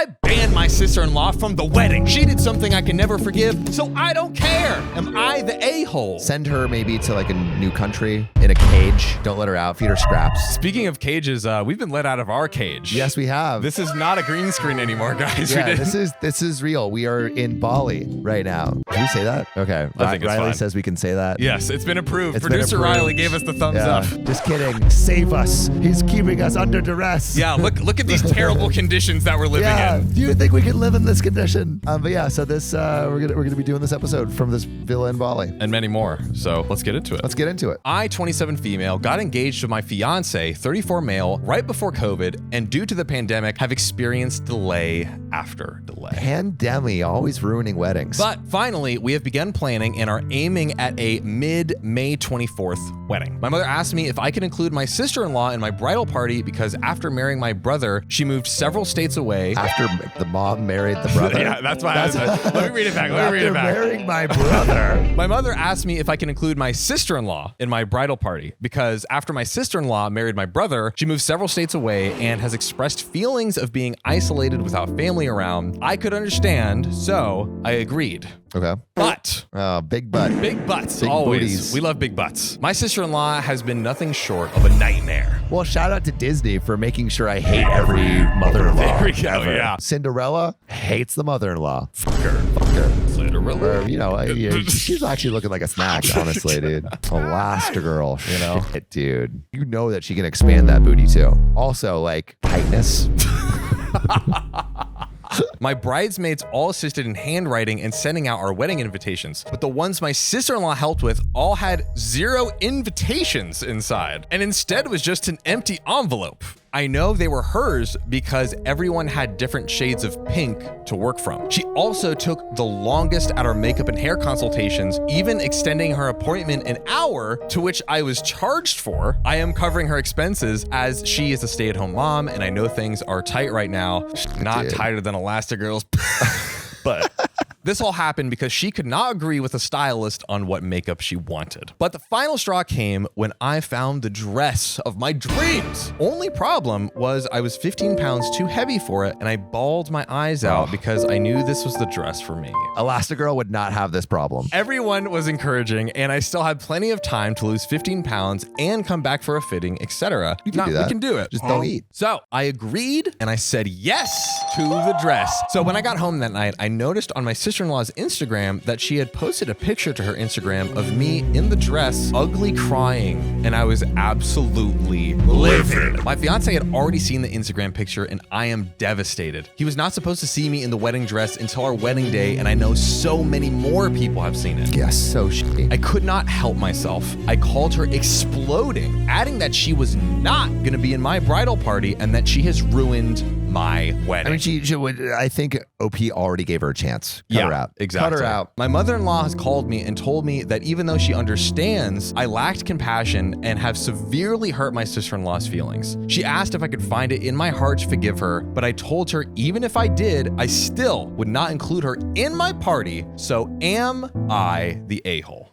I banned my sister-in-law from the wedding. She did something I can never forgive, so I don't care. Am I the a-hole? Send her maybe to like a new country in a cage. Don't let her out. Feed her scraps. Speaking of cages, we've been let out of our cage. Yes, we have. This is not a green screen anymore, guys. Yeah, this is real. We are in Bali right now. Can we say that? Okay. I think it's Riley fine. says we can say that. Yes, it's been approved. It's been Producer approved. Riley gave us the thumbs up. Just kidding. Save us. He's keeping us under duress. Yeah, look at these terrible conditions that we're living in. Do you think we can live in this condition? But yeah, so this we're gonna be doing this episode from this villa in Bali. And many more. So let's get into it. Let's get into it. I, 27 female, got engaged to my fiance, 34 male, right before COVID, and due to the pandemic, have experienced delay after delay. Pandemic, always ruining weddings. But finally, we have begun planning and are aiming at a mid-May 24th wedding. My mother asked me if I could include my sister-in-law in my bridal party because after marrying my brother, she moved several states away. After the mom married the brother? Yeah, that's why let me read it back. After marrying my brother. My mother asked me if I can include my sister-in-law in my bridal party because after my sister-in-law married my brother, she moved several states away and has expressed feelings of being isolated without family around. I could understand, so I agreed. Okay. But big butt. Big butts, Big always. booties. We love big butts. My sister-in-law has been nothing short of a nightmare. Well, shout out to Disney for making sure I hate every mother-in-law. There we go, ever. yeah. Cinderella hates the mother-in-law. Fucker. Or, she's actually looking like a snack, honestly, dude. Elastigirl, Shit, dude. You know that she can expand that booty too. Also, like, tightness. My bridesmaids all assisted in handwriting and sending out our wedding invitations, but the ones my sister-in-law helped with all had 0 invitations inside, and instead was just an empty envelope. I know they were hers because everyone had different shades of pink to work from. She also took the longest at our makeup and hair consultations, even extending her appointment an hour, to which I was charged for. I am covering her expenses as she is a stay-at-home mom, and I know things are tight right now. Not tighter than Elastigirl's, but... This all happened because she could not agree with a stylist on what makeup she wanted. But the final straw came when I found the dress of my dreams. Only problem was I was 15 pounds too heavy for it, and I bawled my eyes out because I knew this was the dress for me. Elastigirl would not have this problem. Everyone was encouraging, and I still had plenty of time to lose 15 pounds and come back for a fitting, etc. You can do that. We can do it. Just don't eat. So I agreed, and I said yes to the dress. So when I got home that night, I noticed on my sister-in-law's Instagram that she had posted a picture to her Instagram of me in the dress, ugly crying, and I was absolutely livid. My fiance had already seen the Instagram picture, and I am devastated. He was not supposed to see me in the wedding dress until our wedding day, and I know so many more people have seen it. Yes, so shitty. I could not help myself. I called her exploding, adding that she was not going to be in my bridal party and that she has ruined my wedding. I mean, she would. I think OP already gave her a chance. Cut her out. Exactly. Cut her out. My mother-in-law has called me and told me that even though she understands, I lacked compassion and have severely hurt my sister-in-law's feelings. She asked if I could find it in my heart to forgive her, but I told her even if I did, I still would not include her in my party. So am I the a-hole?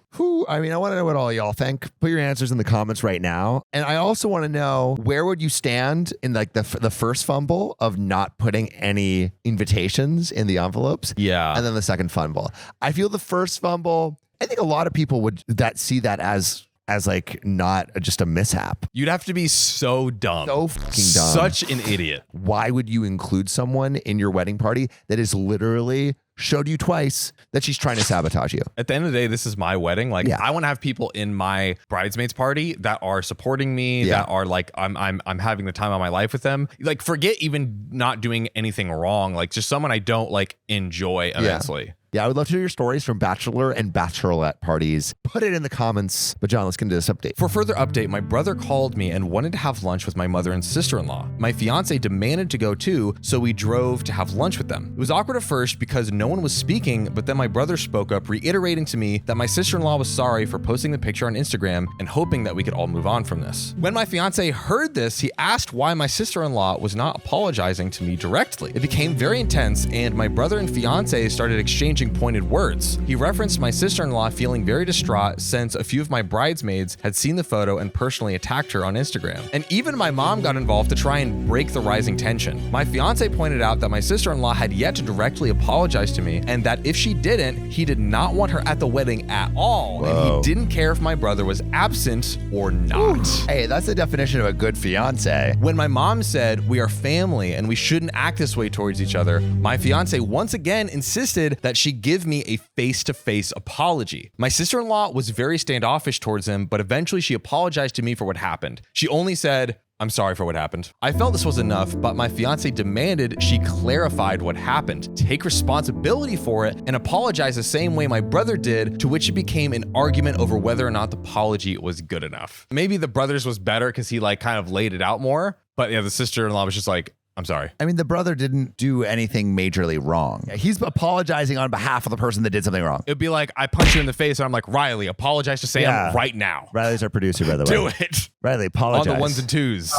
I mean, I want to know what all y'all think. Put your answers in the comments right now. And I also want to know, where would you stand in like the first fumble of not putting any invitations in the envelopes? Yeah. And then the second fumble. I feel the first fumble, I think a lot of people would see that as like not just a mishap. You'd have to be so dumb. So fucking dumb. Such an idiot. Why would you include someone in your wedding party that is literally showed you twice that she's trying to sabotage you? At the end of the day, this is my wedding. Like, I want to have people in my bridesmaids party that are supporting me, that are like, I'm having the time of my life with them. Like, forget even not doing anything wrong. Like, just someone I don't like enjoy immensely. Yeah, I would love to hear your stories from Bachelor and Bachelorette parties. Put it in the comments. But John, let's get into this update. For further update, my brother called me and wanted to have lunch with my mother and sister-in-law. My fiance demanded to go too, so we drove to have lunch with them. It was awkward at first because no one was speaking, but then my brother spoke up, reiterating to me that my sister-in-law was sorry for posting the picture on Instagram and hoping that we could all move on from this. When my fiance heard this, he asked why my sister-in-law was not apologizing to me directly. It became very intense, and my brother and fiance started exchanging using pointed words. He referenced my sister-in-law feeling very distraught since a few of my bridesmaids had seen the photo and personally attacked her on Instagram. And even my mom got involved to try and break the rising tension. My fiance pointed out that my sister-in-law had yet to directly apologize to me, and that if she didn't, he did not want her at the wedding at all. Whoa. And he didn't care if my brother was absent or not. Hey, that's the definition of a good fiance. When my mom said we are family and we shouldn't act this way towards each other, my fiance once again insisted that she give me a face-to-face apology. My sister-in-law was very standoffish towards him, but eventually she apologized to me for what happened. She only said, "I'm sorry for what happened." I felt this was enough, but my fiance demanded she clarified what happened, take responsibility for it, and apologize the same way my brother did, to which it became an argument over whether or not the apology was good enough. Maybe the brother's was better because he like kind of laid it out more, but yeah, the sister-in-law was just like, "I'm sorry." I mean, the brother didn't do anything majorly wrong. He's apologizing on behalf of the person that did something wrong. It'd be like, I punch you in the face and I'm like, "Riley, apologize to Sam right now." Riley's our producer, by the way. Do it. Riley, apologize. On the ones and twos.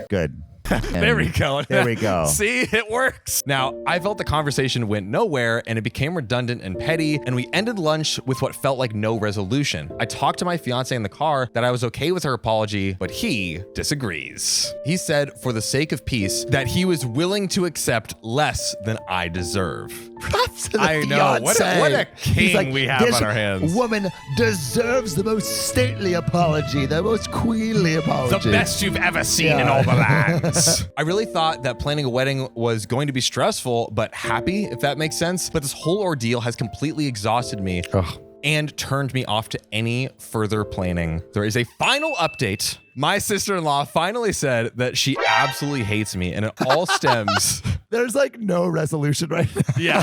Good. There we go. There we go. See, it works. Now, I felt the conversation went nowhere and it became redundant and petty, and we ended lunch with what felt like no resolution. I talked to my fiance in the car that I was okay with her apology, but he disagrees. He said, for the sake of peace, that he was willing to accept less than I deserve. I know. What a king we have on our hands. Woman deserves the most stately apology, the most queenly apology. The best you've ever seen in all the lands. I really thought that planning a wedding was going to be stressful, but happy, if that makes sense. But this whole ordeal has completely exhausted me. And turned me off to any further planning. There is a final update. My sister-in-law finally said that she absolutely hates me, and it all stems. There's like no resolution right now. Yeah.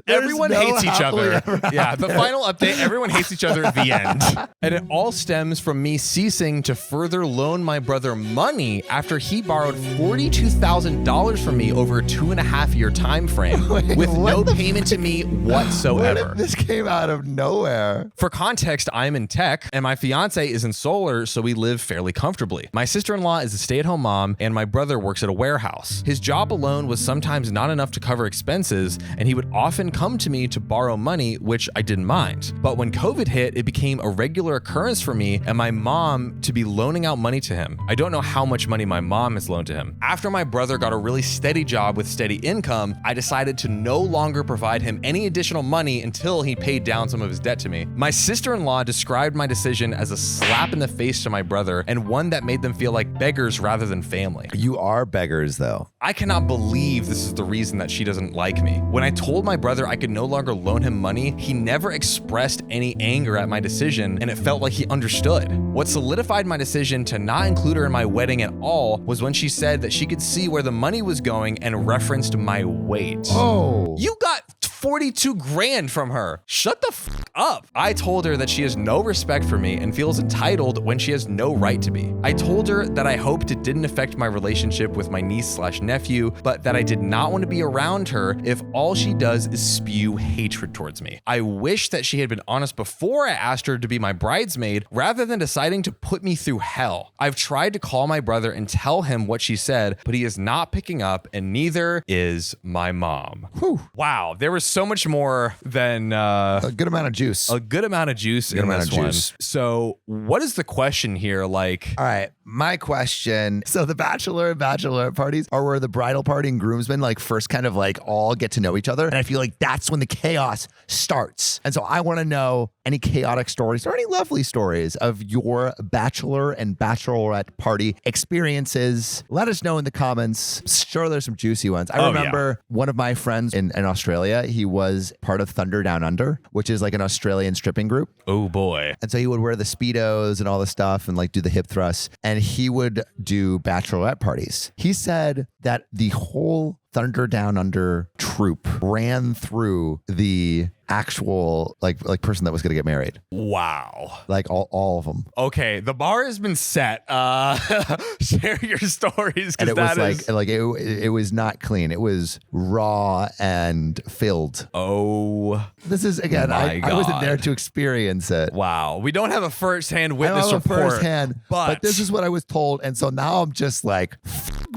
Everyone hates each other. Yeah, the final update, everyone hates each other at the end. And it all stems from me ceasing to further loan my brother money after he borrowed $42,000 from me over a 2.5-year time frame with no payment to me whatsoever. This came out of nowhere. For context, I'm in tech and my fiance is in solar, so we live fairly comfortably. My sister-in-law is a stay-at-home mom and my brother works at a warehouse. His job alone was sometimes not enough to cover expenses, and he would often come to me to borrow money, which I didn't mind. But when COVID hit, it became a regular occurrence for me and my mom to be loaning out money to him. I don't know how much money my mom has loaned to him. After my brother got a really steady job with steady income, I decided to no longer provide him any additional money until he paid down some of his debt to me. My sister-in-law described my decision as a slap in the face to my brother and one that made them feel like beggars rather than family. You are beggars, though. I cannot believe this is the reason that she doesn't like me. When I told my brother I could no longer loan him money, he never expressed any anger at my decision, and it felt like he understood. What solidified my decision to not include her in my wedding at all was when she said that she could see where the money was going and referenced my weight. Oh. You got 42 grand from her. Shut the f up. I told her that she has no respect for me and feels entitled when she has no right to be. I told her that I hoped it didn't affect my relationship with my niece/nephew, but that I did not want to be around her if all she does is spew hatred towards me. I wish that she had been honest before I asked her to be my bridesmaid rather than deciding to put me through hell. I've tried to call my brother and tell him what she said, but he is not picking up, and neither is my mom. Whew. Wow, there was so much more than a good amount of juice. A good amount of juice in this one. So what is the question here? Like, all right, my question. So the bachelor and bachelorette parties are where the bridal party and groomsmen like first kind of like all get to know each other. And I feel like that's when the chaos starts. And so I want to know any chaotic stories or any lovely stories of your bachelor and bachelorette party experiences. Let us know in the comments. Sure, there's some juicy ones. I remember one of my friends in Australia, he was part of Thunder Down Under, which is like an Australian stripping group. Oh boy. And so he would wear the Speedos and all the stuff and like do the hip thrusts. And he would do bachelorette parties. He said that the whole Thunder Down Under troupe ran through the actual like person that was going to get married. Wow. Like all of them. Okay, the bar has been set. Share your stories. And it was it was not clean. It was raw and filled. Oh, this is again. I wasn't there to experience it. Wow, we don't have a first-hand witness I don't have report. Firsthand, but this is what I was told, and so now I'm just like,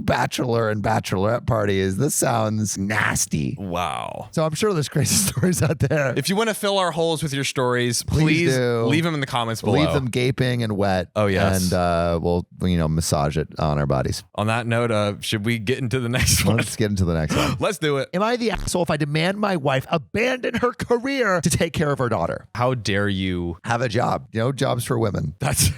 bachelor and bachelorette parties. This sounds nasty. Wow. So I'm sure there's crazy stories out there. If you want to fill our holes with your stories, please leave them in the comments below. Leave them gaping and wet. Oh, yes. And we'll, massage it on our bodies. On that note, should we get into the next one? Let's get into the next one. Let's do it. Am I the asshole if I demand my wife abandon her career to take care of her daughter? How dare you have a job? Jobs for women. That's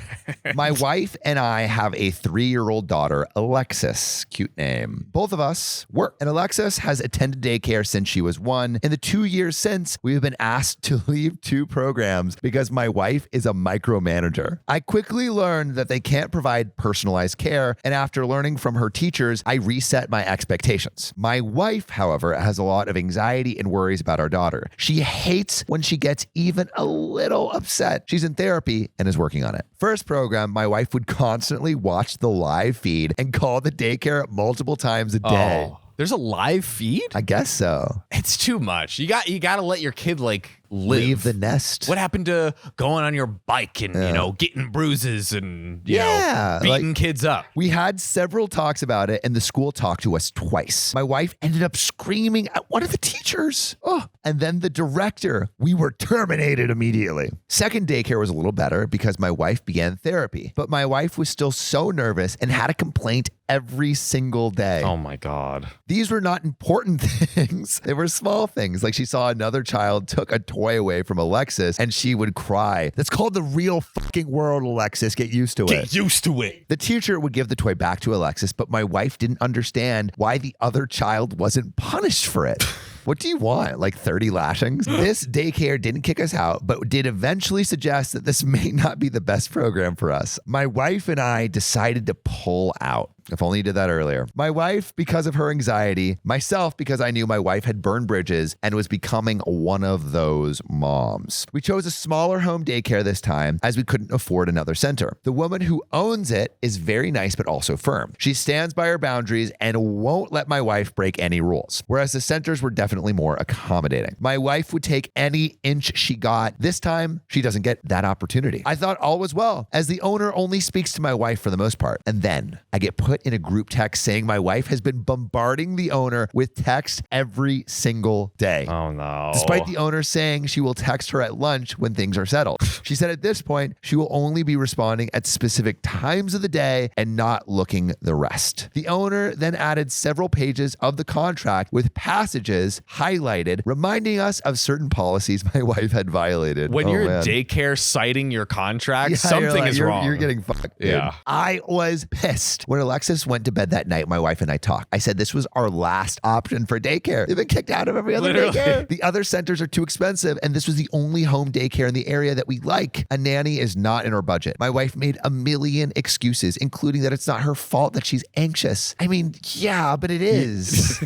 my wife and I have a 3-year-old daughter, Alexis. Cute name. Both of us work, and Alexis has attended daycare since she was 1. In the 2 years since, we have been asked to leave 2 programs because my wife is a micromanager. I quickly learned that they can't provide personalized care, and after learning from her teachers, I reset my expectations. My wife, however, has a lot of anxiety and worries about our daughter. She hates when she gets even a little upset. She's in therapy and is working on it. First program, my wife would constantly watch the live feed and call the daycare multiple times a day. Oh, there's a live feed? I guess so. It's too much. You got to let your kid live. Leave the nest. What happened to going on your bike and, getting bruises and, beating kids up? We had several talks about it, and the school talked to us twice. My wife ended up screaming at one of the teachers. And then the director. We were terminated immediately. Second daycare was a little better because my wife began therapy, but my wife was still so nervous and had a complaint every single day. Oh my God. These were not important things. They were small things. Like she saw another child took a toy away from Alexis and she would cry. That's called the real fucking world, Alexis. Get used to it. Get used to it. The teacher would give the toy back to Alexis, but my wife didn't understand why the other child wasn't punished for it. What do you want? Like 30 lashings? This daycare didn't kick us out, but did eventually suggest that this may not be the best program for us. My wife and I decided to pull out. If only you did that earlier. My wife, because of her anxiety, myself, because I knew my wife had burned bridges and was becoming one of those moms. We chose a smaller home daycare this time as we couldn't afford another center. The woman who owns it is very nice, but also firm. She stands by her boundaries and won't let my wife break any rules, whereas the centers were definitely more accommodating. My wife would take any inch she got. This time, she doesn't get that opportunity. I thought all was well, as the owner only speaks to my wife for the most part. And then I get put in a group text saying my wife has been bombarding the owner with text every single day. Oh no. Despite the owner saying she will text her at lunch when things are settled. She said at this point, she will only be responding at specific times of the day and not looking the rest. The owner then added several pages of the contract with passages highlighted, reminding us of certain policies my wife had violated. When you're a daycare citing your contract, something is wrong. You're getting fucked. Dude. Yeah. I was pissed. When Alexis went to bed that night, my wife and I talked. I said this was our last option for daycare. They've been kicked out of every other daycare. The other centers are too expensive, and this was the only home daycare in the area that we like. A nanny is not in our budget. My wife made a million excuses, including that it's not her fault that she's anxious. I mean, yeah, but it is.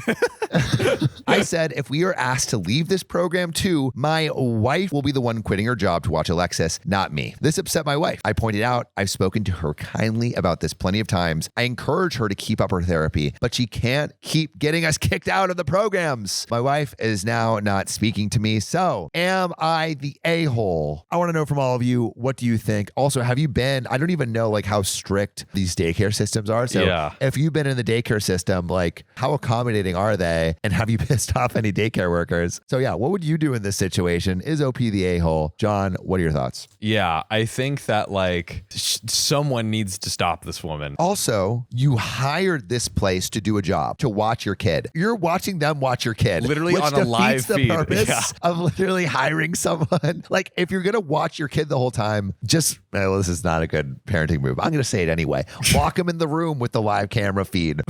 I said, if we are asked to leave this program too, my wife will be the one quitting her job to watch Alexis, not me. This upset my wife. I pointed out I've spoken to her kindly about this plenty of times. I encourage her to keep up her therapy, but she can't keep getting us kicked out of the programs. My wife is now not speaking to me. So am I the a-hole? I want to know from all of you, what do you think? Also, have you been, I don't even know like how strict these daycare systems are. So if you've been in the daycare system, like how accommodating are they? And have you pissed off any daycare workers? So yeah, what would you do in this situation? Is OP the a-hole? John, what are your thoughts? Yeah, I think that like someone needs to stop this woman. Also, you hired this place to do a job, to watch your kid. You're watching them watch your kid. Literally on a live feed. The purpose of literally hiring someone. Like if you're going to watch your kid the whole time, just, well, this is not a good parenting move. I'm going to say it anyway. Walk them in the room with the live camera feed.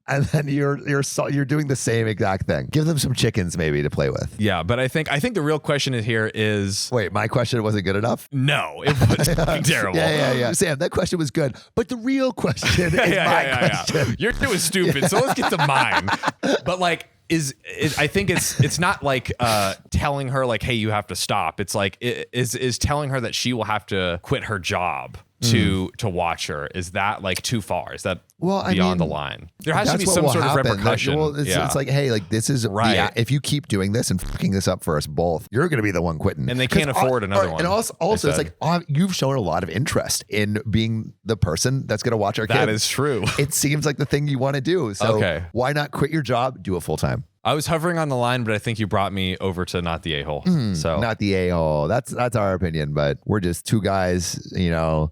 And then you're doing the same exact thing. Give them some chickens maybe to play with. Yeah, but I think the real question here is... Wait, my question wasn't good enough? No, it was fucking terrible. Yeah. Sam, that question was good. But the real question is my question. You're doing stupid, so let's get to mine. But like... I think it's not like telling her like, hey, you have to stop. It's like is telling her that she will have to quit her job. to watch her. Is that like too far? Is that beyond the line? There has to be that's some what sort will of happen. repercussion. It's like, hey, like this is Right. if you keep doing this and fucking this up for us both, you're going to be the one quitting. And they can't afford another one. And also it's like you've shown a lot of interest in being the person that's going to watch our kids. That is true. It seems like the thing you want to do. So why not quit your job, do it full time? I was hovering on the line, but I think you brought me over to not the a-hole. So Not the a-hole. That's our opinion, but we're just two guys,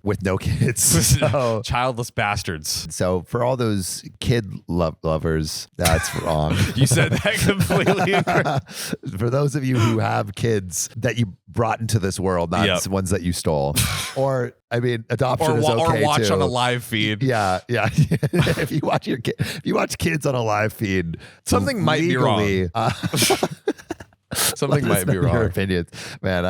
with no kids. So, childless bastards. so for all those kid lovers, that's wrong. You said that completely incorrect. For those of you who have kids that you brought into this world, not ones that you stole, or adoption is okay or watch too. on a live feed. Yeah. If you watch kids on a live feed, Something might be wrong. Something might be wrong. Your opinions, man.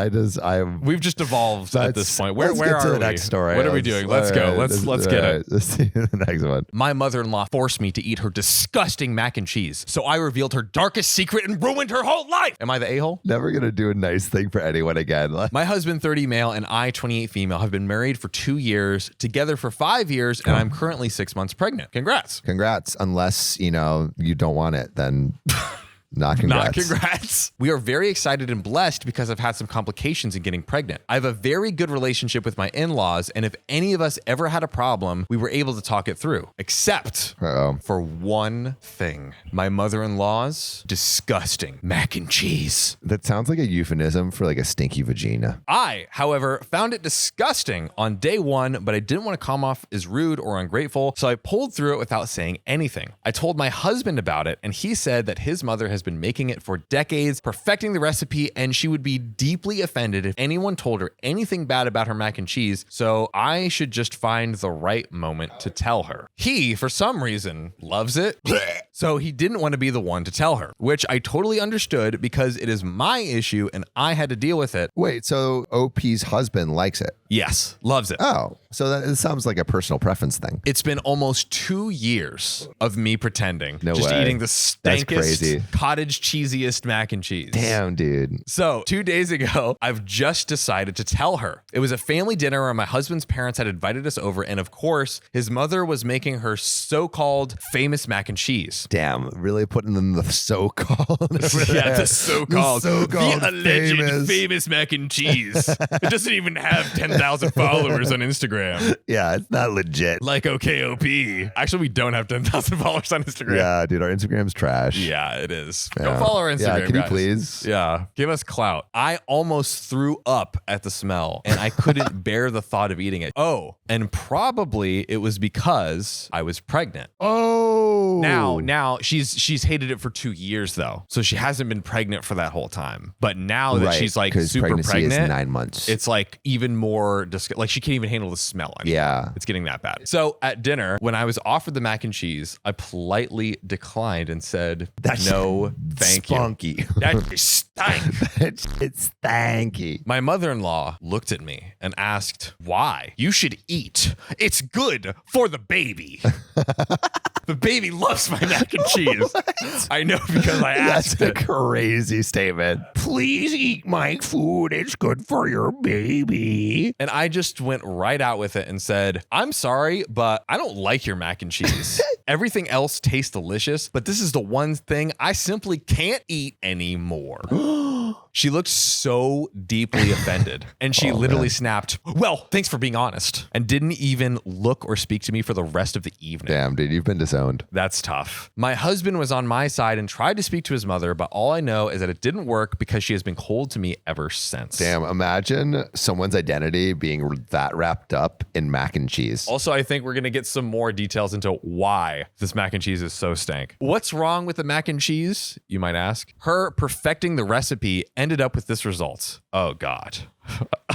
We've just evolved at this point. Where let's are get to we? the next story. What are we doing? Let's go. Let's get it. Let's see the next one. My mother-in-law forced me to eat her disgusting mac and cheese, so I revealed her darkest secret and ruined her whole life. Am I the a-hole? Never gonna do a nice thing for anyone again. My husband, 30 male, and I, 28 female, have been married for 2 years, together for 5 years, and I'm currently 6 months pregnant. Congrats. Unless you don't want it, then. Not congrats. Not congrats. We are very excited and blessed because I've had some complications in getting pregnant. I have a very good relationship with my in-laws, and if any of us ever had a problem, we were able to talk it through. Except for one thing. My mother-in-law's disgusting mac and cheese. That sounds like a euphemism for like a stinky vagina. I, however, found it disgusting on day one, but I didn't want to come off as rude or ungrateful, so I pulled through it without saying anything. I told my husband about it, and he said that his mother has been making it for decades, perfecting the recipe, and she would be deeply offended if anyone told her anything bad about her mac and cheese, so I should just find the right moment to tell her. He, for some reason, loves it, so he didn't want to be the one to tell her, which I totally understood because it is my issue and I had to deal with it. Wait, so OP's husband likes it? Yes, loves it. Oh, so it sounds like a personal preference thing. It's been almost 2 years of me pretending. No just way. eating the That's stankest, crazy. cottage cheesiest mac and cheese. Damn, dude. So 2 days ago, I've just decided to tell her. It was a family dinner where my husband's parents had invited us over, and of course, his mother was making her so-called famous mac and cheese. Damn, really putting in the so-called. Yeah, the so-called, the alleged famous mac and cheese. It doesn't even have 10,000 followers on Instagram. Yeah, it's not legit. Like OKOP. Actually, we don't have 10,000 followers on Instagram. Yeah, dude, our Instagram's trash. Yeah, it is. Yeah. Go follow our Instagram, Yeah, can you guys. please? Yeah, give us clout. I almost threw up at the smell, and I couldn't bear the thought of eating it. Oh, and probably it was because I was pregnant. Oh. Now she's hated it for 2 years though, so she hasn't been pregnant for that whole time. But now that she's like 'cause super pregnancy pregnant, is 9 months. it's like even more like she can't even handle the smell anymore. Yeah. It's getting that bad. So at dinner, when I was offered the mac and cheese, I politely declined and said, That's no, thank you. spunky. That stank. It's stanky. My mother-in-law looked at me and asked, why? You should eat. It's good for the baby. The baby loves my mac and cheese. I know because I asked That's a it. crazy statement. Please eat my food. It's good for your baby. And I just went right out with it and said, I'm sorry, but I don't like your mac and cheese. Everything else tastes delicious, but this is the one thing I simply can't eat anymore. She looked so deeply offended, and she literally snapped, well, thanks for being honest, and didn't even look or speak to me for the rest of the evening. Damn, dude, you've been disowned. That's tough. My husband was on my side and tried to speak to his mother, but all I know is that it didn't work because she has been cold to me ever since. Damn, imagine someone's identity being that wrapped up in mac and cheese. Also, I think we're going to get some more details into why this mac and cheese is so stank. What's wrong with the mac and cheese, you might ask? Her perfecting the recipe ended up with this result. Oh, God.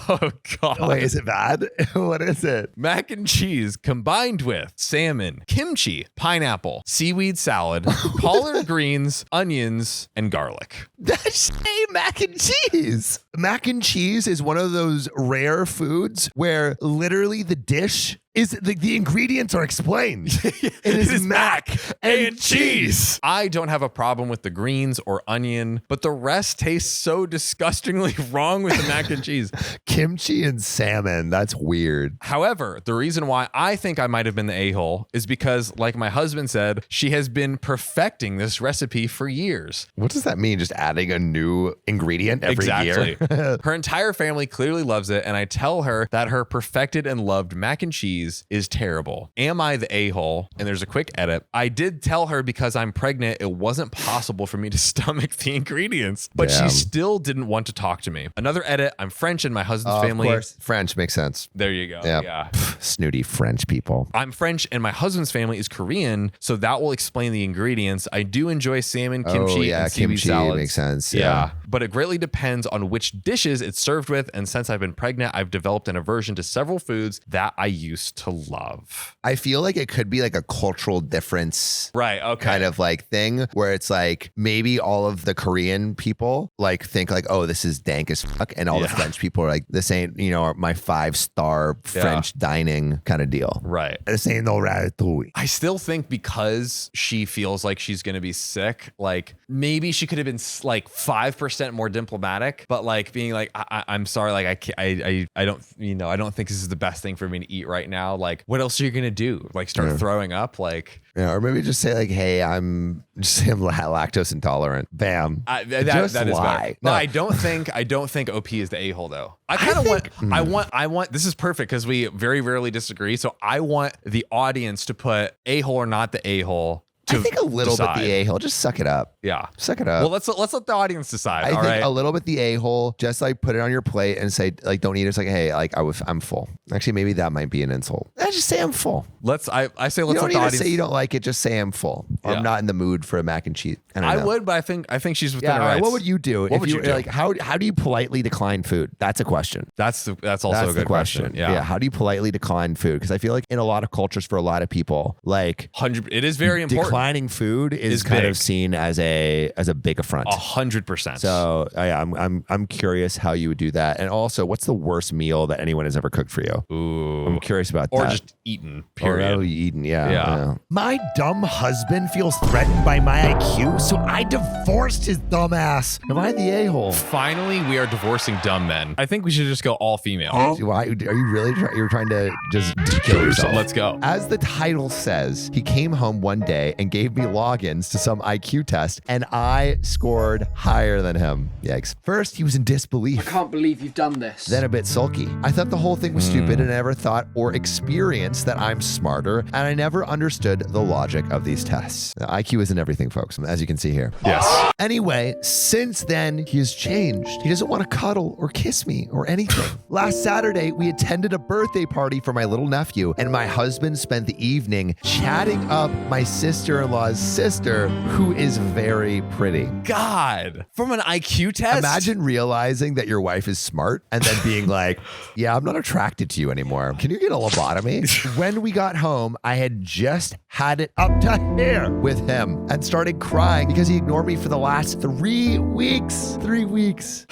Oh, God. Wait, is it bad? What is it? Mac and cheese combined with salmon, kimchi, pineapple, seaweed salad, collard greens, onions, and garlic. That's a mac and cheese. Mac and cheese is one of those rare foods where literally the dish is the ingredients are explained. It is mac and cheese. I don't have a problem with the greens or onion, but the rest tastes so disgustingly wrong with the mac and cheese. cheese. Kimchi and salmon. That's weird. However, the reason why I think I might have been the a-hole is because, like my husband said, she has been perfecting this recipe for years. What does that mean? Just adding a new ingredient every year? Her entire family clearly loves it, and I tell her that her perfected and loved mac and cheese is terrible. Am I the a-hole? And there's a quick edit. I did tell her because I'm pregnant, it wasn't possible for me to stomach the ingredients, but Damn. she still didn't want to talk to me. Another edit. I'm French and my husband's family. Of course. French makes sense. There you go. Yep. Yeah. Snooty French people. I'm French and my husband's family is Korean, so that will explain the ingredients. I do enjoy salmon, kimchi, and seaweed kimchi salads. makes sense. Yeah, but it greatly depends on which dishes it's served with. And since I've been pregnant, I've developed an aversion to several foods that I used to love. I feel like it could be like a cultural difference. Right. Okay. Kind of like thing where it's like maybe all of the Korean people like think like, oh, this is dank as fuck. And all the French people are like, this ain't, my 5-star French dining kind of deal. Right. This ain't no ratatouille. I still think because she feels like she's going to be sick, like maybe she could have been like 5% more diplomatic, but like being like, I'm sorry, like I don't, I don't think this is the best thing for me to eat right now. Like, what else are you going to do? Like start throwing up? Like, yeah, or maybe just say like, hey, I'm lactose intolerant. Bam. That is lie. better. No, I don't think OP is the a-hole though. I kind of I want, this is perfect because we very rarely disagree. So I want the audience to put a-hole or not the a-hole. I think a little bit the a-hole. Just suck it up. Yeah. Suck it up. Well, let's let the audience decide. I think a little bit the a-hole, just like put it on your plate and say like, don't eat it. It's like, hey, like I'm full. Actually, maybe that might be an insult. I just say I'm full. I say let's you don't let the need audience to say you don't like it. Just say I'm full. Or I'm not in the mood for a mac and cheese. I would, but I think she's within her rights. What would you do? What would you do? Like how do you politely decline food? That's a question. That's also a good question. Yeah. How do you politely decline food? Because I feel like in a lot of cultures, for a lot of people, like it is very important. Declining food is kind of seen as a big affront. 100%. So I'm curious how you would do that. And also, what's the worst meal that anyone has ever cooked for you? Ooh. I'm curious about that. Or just eaten, period. Or eaten, yeah. My dumb husband feels threatened by my IQ, so I divorced his dumb ass. Am I the a-hole? Finally, we are divorcing dumb men. I think we should just go all female. Why, are you really you're trying to just kill yourself? Let's go. As the title says, he came home one day and gave me logins to some IQ test, and I scored higher than him. Yikes. First, he was in disbelief. I can't believe you've done this. Then a bit sulky. I thought the whole thing was stupid, and I never thought or experienced that I'm smarter, and I never understood the logic of these tests. IQ isn't everything, folks, as you can see here. Yes. Anyway, since then, he has changed. He doesn't want to cuddle or kiss me or anything. Last Saturday, we attended a birthday party for my little nephew, and my husband spent the evening chatting up my sister-in-law's sister, who is very pretty. God, from an IQ test? Imagine realizing that your wife is smart and then being like, yeah, I'm not attracted to you anymore. Can you get a lobotomy? When we got home, I had just had it up to here with him and started crying because he ignored me for the last 3 weeks. 3 weeks.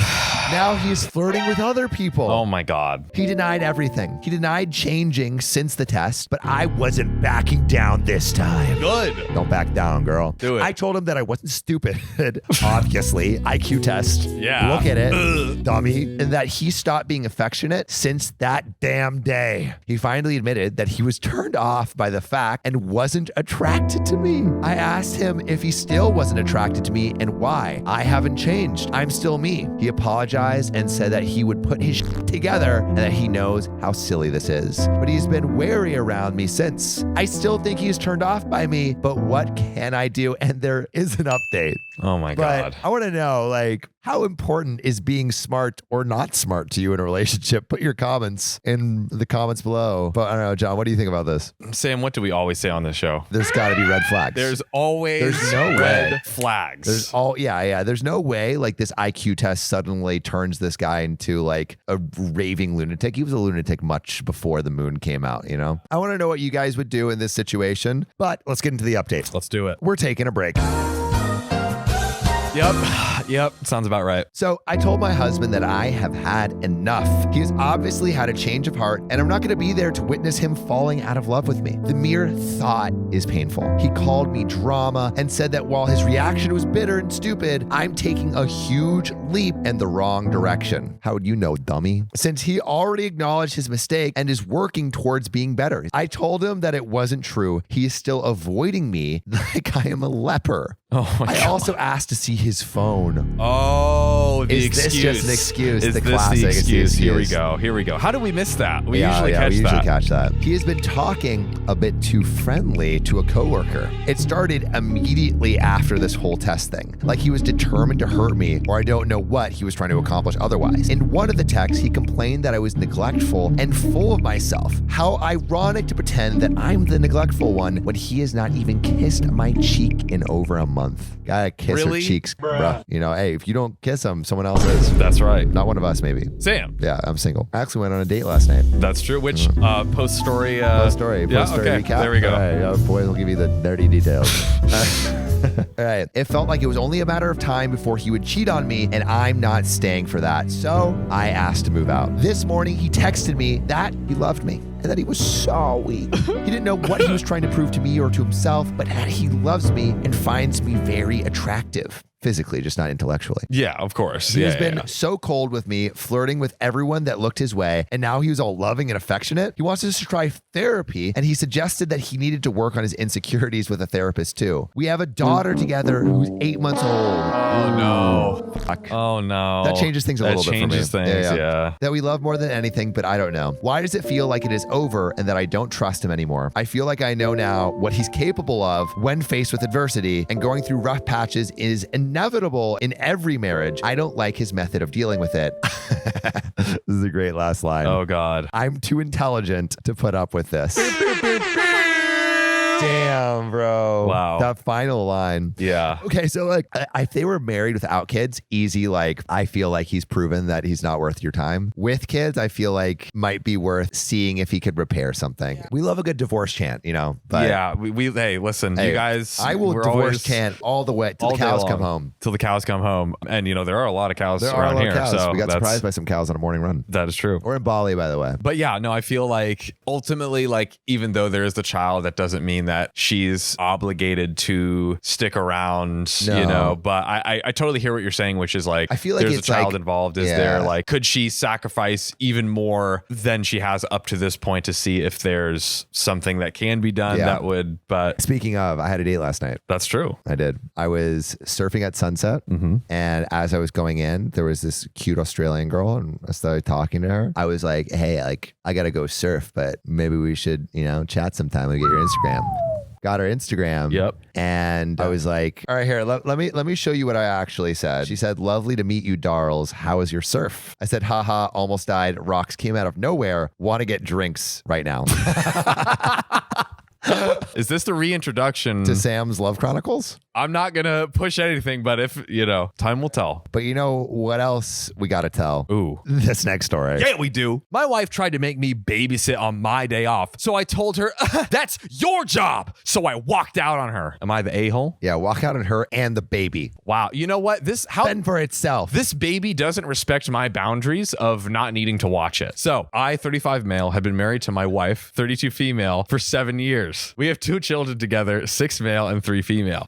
Now he's flirting with other people. Oh my God. He denied everything. He denied changing since the test, but I wasn't backing down this time. Good. Don't back down, girl. Do it. I told him that I wasn't stupid. Obviously. IQ test. Yeah. Look at it, dummy. And that he stopped being affectionate since that damn day. He finally admitted that he was turned off by the fact and wasn't attracted to me. I asked him if he still wasn't attracted to me and why. I haven't changed. I'm still me. He apologized and said that he would put his shit together and that he knows how silly this is. But he's been wary around me since. I still think he's turned off by me, but what can I do? And there is an update. Oh my God. I want to know, like, how important is being smart or not smart to you in a relationship? Put your comments in the comments below. But I don't know, John, what do you think about this? Sam, what do we always say on this show? There's got to be red flags. There's always red flags. There's no way like this IQ test suddenly turns this guy into like a raving lunatic. He was a lunatic much before the moon came out, you know? I want to know what you guys would do in this situation, but let's get into the update. Let's do it. We're taking a break. Yep. Sounds about right. So I told my husband that I have had enough. He has obviously had a change of heart, and I'm not going to be there to witness him falling out of love with me. The mere thought is painful. He called me drama and said that while his reaction was bitter and stupid, I'm taking a huge leap in the wrong direction. How would you know, dummy? Since he already acknowledged his mistake and is working towards being better. I told him that it wasn't true. He is still avoiding me like I am a leper. Oh my God. I also asked to see his phone. Oh, the excuse. Is this just an excuse? Is the this classic the excuse? Here we excuse. go. How do we miss that? We we usually catch that. He has been talking a bit too friendly to a coworker. It started immediately after this whole test thing. Like he was determined to hurt me, or I don't know what he was trying to accomplish otherwise. In one of the texts, he complained that I was neglectful and full of myself. How ironic to pretend that I'm the neglectful one when he has not even kissed my cheek in over a month. Gotta kiss her cheeks, bruh. You know, hey, if you don't kiss them, someone else is. That's right. Not one of us, maybe. Sam. Yeah, I'm single. I actually went on a date last night. That's true. Which post-story? Post-story okay. recap. There we go. All right, boys will give you the dirty details. All right. It felt like it was only a matter of time before he would cheat on me, and I'm not staying for that. So I asked to move out. This morning, he texted me that he loved me and that he was so weak. He didn't know what he was trying to prove to me or to himself, but that he loves me and finds me very attractive. Physically, just not intellectually. Yeah, of course. He has been so cold with me, flirting with everyone that looked his way, and now he was all loving and affectionate. He wants us to try therapy, and he suggested that he needed to work on his insecurities with a therapist too. We have a daughter together who's 8 months old. Oh no. Fuck. Oh no. That changes things a little bit for me. That changes things, yeah. That we love more than anything, but I don't know. Why does it feel like it is over and that I don't trust him anymore? I feel like I know now what he's capable of when faced with adversity, and going through rough patches is inevitable in every marriage. I don't like his method of dealing with it. This is a great last line. Oh God. I'm too intelligent to put up with this. Damn, bro. Wow. That final line. Yeah. Okay, so like if they were married without kids, easy, like I feel like he's proven that he's not worth your time. With kids, I feel like might be worth seeing if he could repair something. Yeah. We love a good divorce chant, you know. But yeah, we hey, listen, you guys. I will divorce chant all the way till the cows come home. Till the cows come home. And you know, there are a lot of cows around here. Cows. So we got surprised by some cows on a morning run. That is true. Or in Bali, by the way. But yeah, no, I feel like ultimately, like, even though there is the child, that doesn't mean that she's obligated to stick around, you know. But I totally hear what you're saying, which is like, I feel like there's it's a child like, involved. Is there like, could she sacrifice even more than she has up to this point to see if there's something that can be done that would, but speaking of, I had a date last night. That's true. I did. I was surfing at sunset, and as I was going in, there was this cute Australian girl, and I started talking to her. I was like, hey, like, I gotta go surf, but maybe we should, you know, chat sometime and get your Instagram. Got her Instagram. Yep. And I was like, all right, here, let me show you what I actually said. She said, lovely to meet you, Darls. How is your surf? I said, haha, almost died. Rocks came out of nowhere. Want to get drinks right now. Is this the reintroduction to Sam's Love Chronicles? I'm not going to push anything, but if, you know, time will tell. But you know what else we got to tell? Ooh. This next story. Yeah, we do. My wife tried to make me babysit on my day off. So I told her, that's your job. So I walked out on her. Am I the a-hole? Yeah, walk out on her and the baby. Wow. You know what? Fend for itself. This baby doesn't respect my boundaries of not needing to watch it. So I, 35 male, have been married to my wife, 32 female, for 7 years. We have 2 children together, 6 male and 3 female.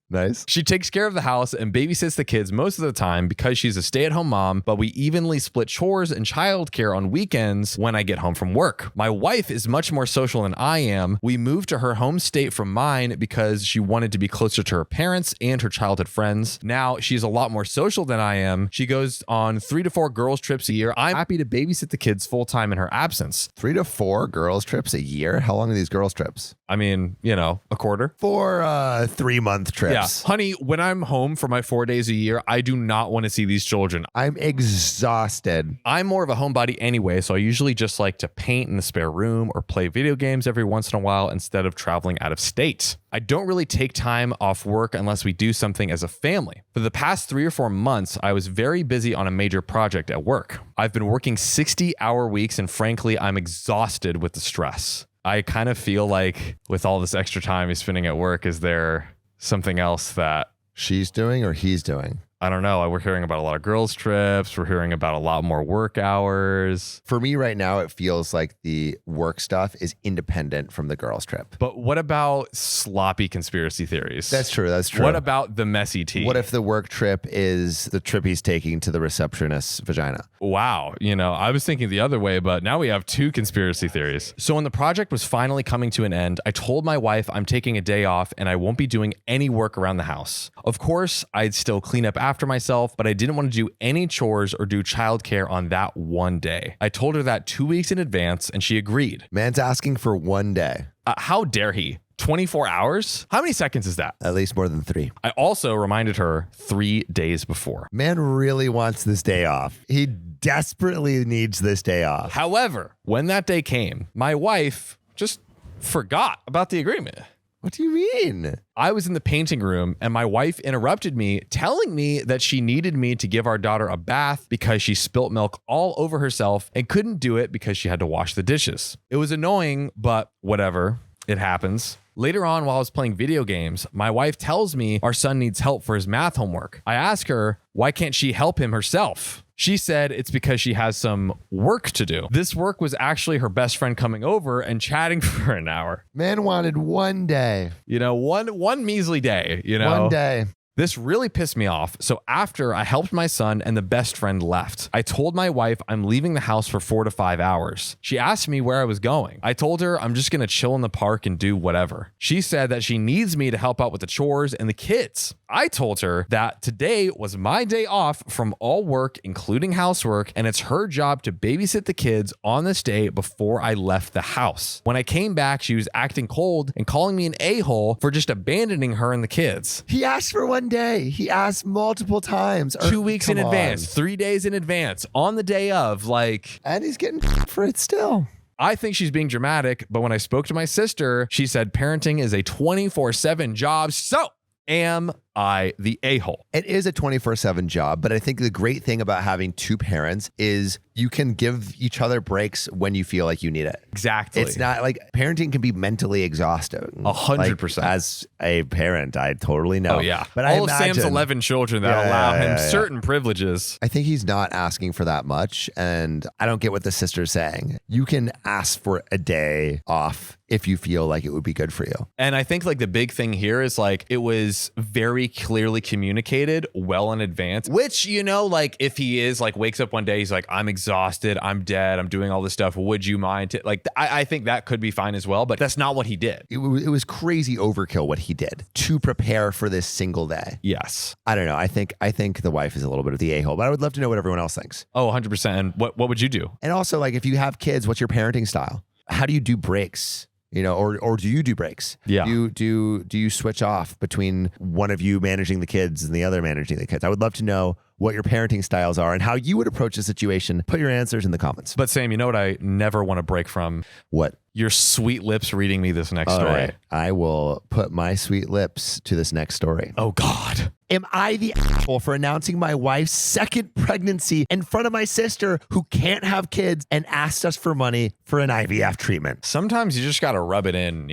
Nice. She takes care of the house and babysits the kids most of the time because she's a stay-at-home mom, but we evenly split chores and childcare on weekends when I get home from work. My wife is much more social than I am. We moved to her home state from mine because she wanted to be closer to her parents and her childhood friends. Now she's a lot more social than I am. She goes on 3 to 4 girls trips a year. I'm happy to babysit the kids full-time in her absence. 3 to 4 girls trips a year? How long are these girls trips? I mean, you know, a quarter. 4 3-month trips. Yeah. Honey, when I'm home for my 4 days a year, I do not want to see these children. I'm exhausted. I'm more of a homebody anyway, so I usually just like to paint in the spare room or play video games every once in a while instead of traveling out of state. I don't really take time off work unless we do something as a family. For the past 3 or 4 months, I was very busy on a major project at work. I've been working 60-hour weeks, and frankly, I'm exhausted with the stress. I kind of feel like with all this extra time he's spending at work, is there something else that She's doing or he's doing? I don't know. We're hearing about a lot of girls' trips. We're hearing about a lot more work hours. For me right now, it feels like the work stuff is independent from the girls' trip. But what about sloppy conspiracy theories? That's true. That's true. What about the messy tea? What if the work trip is the trip he's taking to the receptionist's vagina? Wow. I was thinking the other way, but now we have two conspiracy theories. So when the project was finally coming to an end, I told my wife I'm taking a day off and I won't be doing any work around the house. Of course, I'd still clean up after myself, but I didn't want to do any chores or do childcare on that one day. I told her that 2 weeks in advance and she agreed. Man's asking for one day. How dare he? 24 hours? How many seconds is that? At least more than 3. I also reminded her 3 days before. Man really wants this day off. He desperately needs this day off. However, when that day came, my wife just forgot about the agreement. What do you mean? I was in the painting room and my wife interrupted me, telling me that she needed me to give our daughter a bath because she spilt milk all over herself and couldn't do it because she had to wash the dishes. It was annoying, but whatever. It happens. Later on, while I was playing video games, my wife tells me our son needs help for his math homework. I ask her, why can't she help him herself? She said it's because she has some work to do. This work was actually her best friend coming over and chatting for an hour. Man wanted one day. One measly day, One day. This really pissed me off, so after I helped my son and the best friend left, I told my wife I'm leaving the house for 4 to 5 hours. She asked me where I was going. I told her I'm just gonna chill in the park and do whatever. She said that she needs me to help out with the chores and the kids. I told her that today was my day off from all work, including housework, and it's her job to babysit the kids on this day before I left the house. When I came back, she was acting cold and calling me an a-hole for just abandoning her and the kids. He asked for one day. He asked multiple times. 2 weeks in advance, 3 days in advance, on the day of, And he's getting for it still. I think she's being dramatic, but when I spoke to my sister, she said parenting is a 24/7 job. So am I the a-hole? It is a 24/7 job, but I think the great thing about having two parents is you can give each other breaks when you feel like you need it. Exactly. It's not like parenting can be mentally exhausting. 100%. As a parent, I totally know. Oh, yeah. But all of Sam's 11 children that allow him certain privileges. I think he's not asking for that much, and I don't get what the sister's saying. You can ask for a day off if you feel like it would be good for you. And I think the big thing here is it was very clearly communicated well in advance, which, if he is wakes up one day, he's like, I'm exhausted, I'm dead, I'm doing all this stuff. Would you mind? I think that could be fine as well, but that's not what he did. It was crazy overkill what he did to prepare for this single day. Yes. I don't know. I think the wife is a little bit of the a-hole, but I would love to know what everyone else thinks. Oh, 100%. And what would you do? And also, if you have kids, what's your parenting style? How do you do breaks? Or do you do breaks? Yeah. Do you switch off between one of you managing the kids and the other managing the kids? I would love to know what your parenting styles are and how you would approach the situation. Put your answers in the comments. But Sam, you know what I never want to break from? What? Your sweet lips reading me this next story. Right. I will put my sweet lips to this next story. Oh, God. Am I the asshole for announcing my wife's second pregnancy in front of my sister who can't have kids and asked us for money for an IVF treatment? Sometimes you just got to rub it in,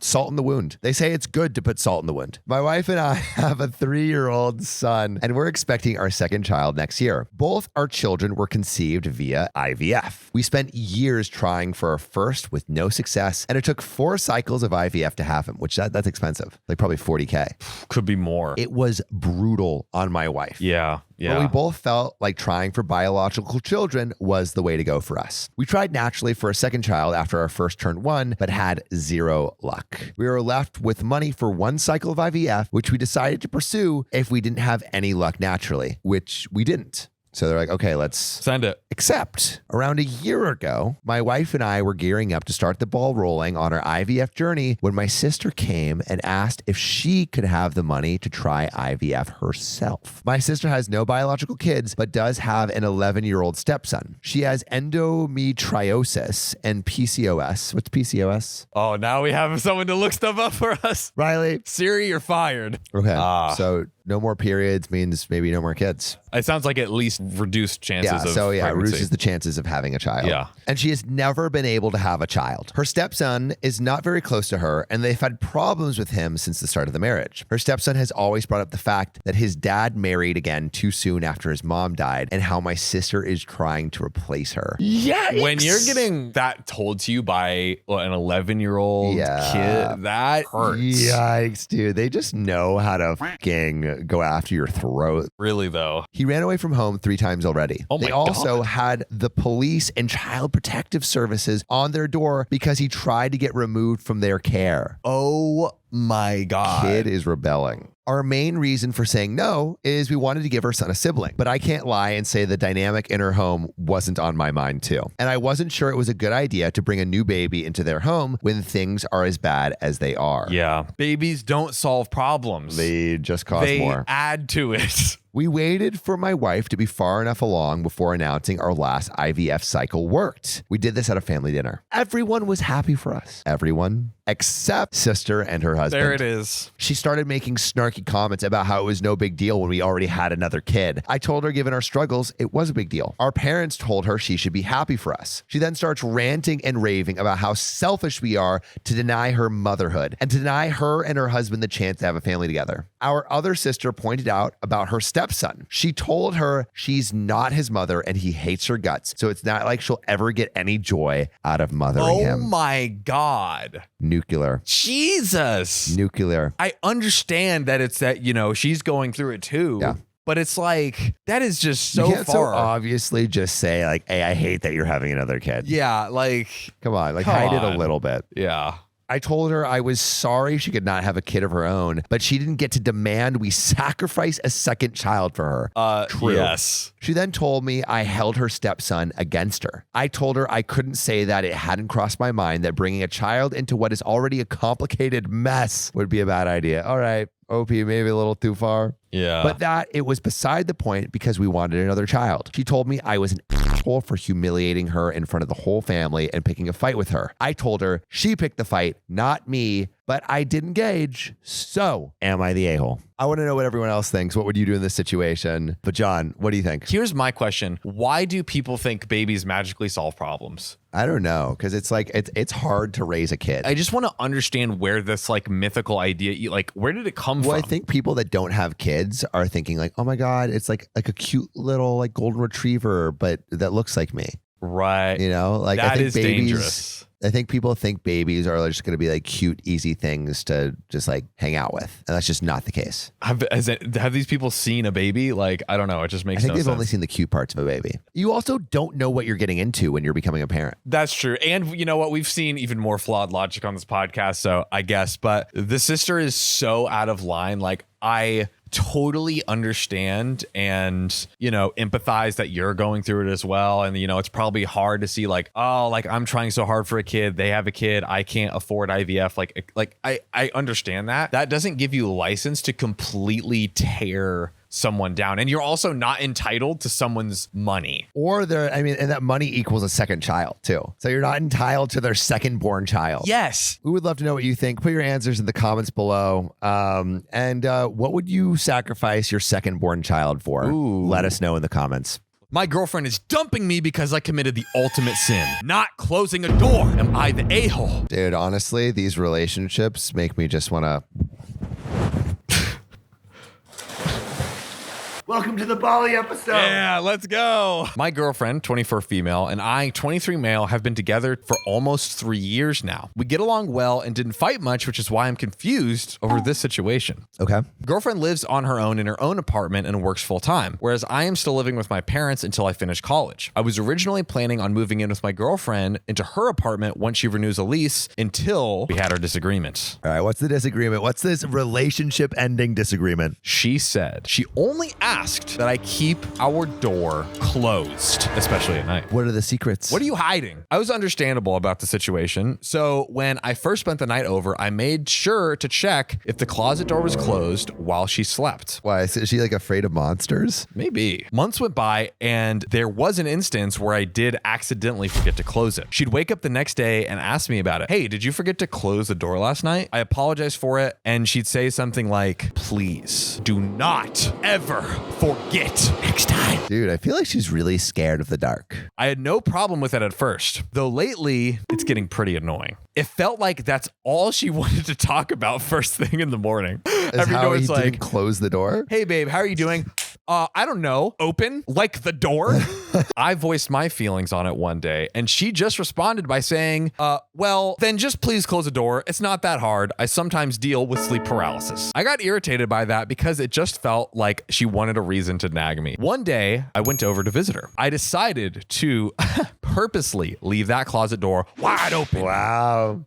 salt in the wound. They say it's good to put salt in the wound. My wife and I have a 3-year-old son, and we're expecting our second child next year. Both our children were conceived via IVF. We spent years trying for our first with no success, and it took 4 cycles of IVF to have him, which that's expensive, probably $40K. Could be more. It was brutal on my wife. Yeah. But we both felt like trying for biological children was the way to go for us. We tried naturally for a second child after our first turned 1, but had 0 luck. We were left with money for 1 cycle of IVF, which we decided to pursue if we didn't have any luck naturally, which we didn't. So they're like, okay, let's send it. Except around a year ago, my wife and I were gearing up to start the ball rolling on our IVF journey when my sister came and asked if she could have the money to try IVF herself. My sister has no biological kids, but does have an 11-year-old stepson. She has endometriosis and PCOS. What's PCOS? Oh, now we have someone to look stuff up for us. Riley. Siri, you're fired. Okay. So No more periods means maybe no more kids. It sounds like at least reduced chances of pregnancy. Reduces the chances of having a child. Yeah. And she has never been able to have a child. Her stepson is not very close to her, and they've had problems with him since the start of the marriage. Her stepson has always brought up the fact that his dad married again too soon after his mom died, and how my sister is trying to replace her. Yeah. When you're getting that told to you by an 11-year-old kid, that hurts. Yikes, dude. They just know how to fucking go after your throat. Really, though. He ran away from home 3 times already. Oh my They also had the police and child protective services on their door because he tried to get removed from their care. Oh my God. Kid is rebelling. Our main reason for saying no is we wanted to give our son a sibling, but I can't lie and say the dynamic in her home wasn't on my mind too. And I wasn't sure it was a good idea to bring a new baby into their home when things are as bad as they are. Yeah. Babies don't solve problems. They just cause more. They add to it. We waited for my wife to be far enough along before announcing our last IVF cycle worked. We did this at a family dinner. Everyone was happy for us. Everyone except sister and her husband. There it is. She started making snarky comments about how it was no big deal when we already had another kid. I told her, given our struggles, it was a big deal. Our parents told her she should be happy for us. She then starts ranting and raving about how selfish we are to deny her motherhood and to deny her and her husband the chance to have a family together. Our other sister pointed out about her stepson. She told her she's not his mother and he hates her guts, so it's not like she'll ever get any joy out of mothering him. Oh my God. Nuclear. Jesus. Nuclear. I understand that it's that, she's going through it too. Yeah. But it's like, that is just so you can't far. so obviously just say like, hey, I hate that you're having another kid. Yeah, like. Come on, hide it a little bit. Yeah. I told her I was sorry she could not have a kid of her own, but she didn't get to demand we sacrifice a second child for her. True. Yes. She then told me I held her stepson against her. I told her I couldn't say that. It hadn't crossed my mind that bringing a child into what is already a complicated mess would be a bad idea. All right, OP, maybe a little too far. Yeah. But that it was beside the point because we wanted another child. She told me I was an asshole for humiliating her in front of the whole family and picking a fight with her. I told her she picked the fight, not me, but I did engage. So am I the a-hole? I want to know what everyone else thinks. What would you do in this situation? But John, what do you think? Here's my question. Why do people think babies magically solve problems? I don't know, because it's like it's hard to raise a kid. I just want to understand where this like mythical idea, like where did it come from? I think people that don't have kids are thinking like, oh my God, it's like a cute little like golden retriever, but that looks like me. Right. Like that I think is babies, dangerous. I think people think babies are just going to be like cute, easy things to just like hang out with. And that's just not the case. Have these people seen a baby? Like, I don't know. It just makes no sense. I think they've only seen the cute parts of a baby. You also don't know what you're getting into when you're becoming a parent. That's true. And you know what? We've seen even more flawed logic on this podcast. So I guess, but the sister is so out of line. Like I totally understand and, empathize that you're going through it as well. And, it's probably hard to see like, oh, like I'm trying so hard for a kid. They have a kid. I can't afford IVF. Like I understand that. That doesn't give you license to completely tear someone down. And you're also not entitled to someone's money. And that money equals a second child too. So you're not entitled to their second born child. Yes. We would love to know what you think. Put your answers in the comments below. And what would you sacrifice your second born child for? Ooh. Let us know in the comments. My girlfriend is dumping me because I committed the ultimate sin, not closing a door. Am I the a-hole? Dude, honestly, these relationships make me just want to... Welcome to the Bali episode. Yeah, let's go. My girlfriend, 24 female, and I, 23 male, have been together for almost 3 years now. We get along well and didn't fight much, which is why I'm confused over this situation. Okay. Girlfriend lives on her own in her own apartment and works full time, whereas I am still living with my parents until I finish college. I was originally planning on moving in with my girlfriend into her apartment once she renews a lease until we had our disagreement. All right, what's the disagreement? What's this relationship ending disagreement? She said she only asked asked that I keep our door closed, especially at night. What are the secrets? What are you hiding? I was understandable about the situation. So when I first spent the night over, I made sure to check if the closet door was closed while she slept. Why? Is she like afraid of monsters? Maybe. Months went by and there was an instance where I did accidentally forget to close it. She'd wake up the next day and ask me about it. Hey, did you forget to close the door last night? I apologized for it. And she'd say something like, please do not ever forget next time. Dude, I feel like she's really scared of the dark. I had no problem with it at first, though lately it's getting pretty annoying. It felt like that's all she wanted to talk about first thing in the morning. Is how he didn't close the door? Hey, babe, how are you doing? I don't know. Open like the door. I voiced my feelings on it one day and she just responded by saying, well, then just please close the door. It's not that hard. I sometimes deal with sleep paralysis. I got irritated by that because it just felt like she wanted a reason to nag me. One day I went over to visit her. I decided to purposely leave that closet door wide open. Wow.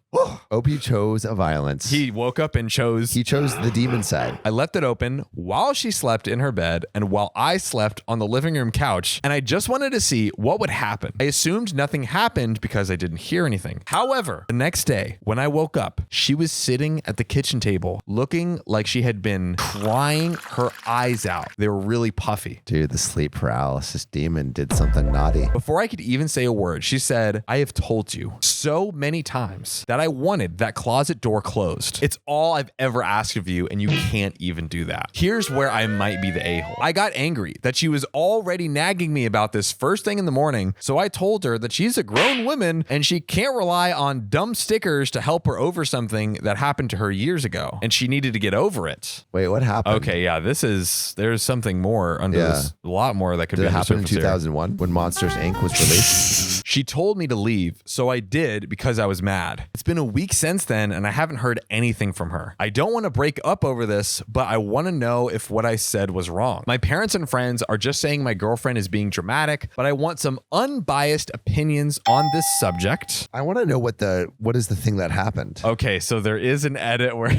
OP chose violence. He woke up and chose the demon side. I left it open while she slept in her bed and while I slept on the living room couch, and I just wanted to see what would happen. I assumed nothing happened because I didn't hear anything. However, the next day when I woke up, she was sitting at the kitchen table looking like she had been crying her eyes out. They were really puffy. Dude, the sleep paralysis demon did something naughty. Before I could even say a word, she said, I have told you so many times that I wanted that closet door closed. It's all I've ever asked of you and you can't even do that. Here's where I might be the a-hole. I got angry that she was already nagging me about this first thing in the morning, so I told her that she's a grown woman and she can't rely on dumb stickers to help her over something that happened to her years ago, and she needed to get over it. Wait, what happened? Okay, yeah, there's something more under this, a lot more that could be under the surface. Did it happen in 2001 when Monsters Inc. was released? She told me to leave, so I did because I was mad. It's been a week since then and I haven't heard anything from her. I don't want to break up over this, but I want to know if what I said was wrong. My parents and friends are just saying my girlfriend is being dramatic, but I want some unbiased opinions on this subject. I want to know what is the thing that happened. Okay, so there is an edit where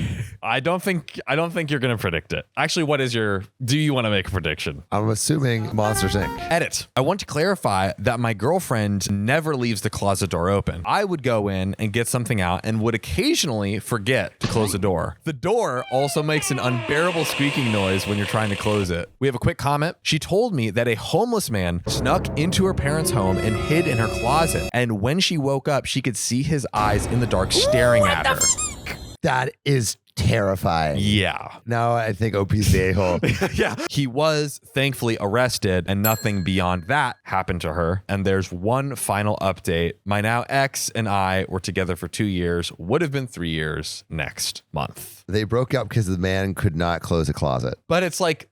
I don't think you're going to predict it. Actually, do you want to make a prediction? I'm assuming Monsters Inc. Edit. I want to clarify that my girlfriend never leaves the closet door open. I would go in and get something out and would occasionally forget to close the door. The door also makes an unbearable squeaking noise when you're trying to close it. We have a quick comment. She told me that a homeless man snuck into her parents' home and hid in her closet. And when she woke up, she could see his eyes in the dark staring at her. That is terrifying. Yeah. Now I think OP's the a-hole. Yeah. He was thankfully arrested and nothing beyond that happened to her. And there's one final update. My now ex and I were together for 2 years, would have been 3 years next month. They broke up because the man could not close a closet. But it's like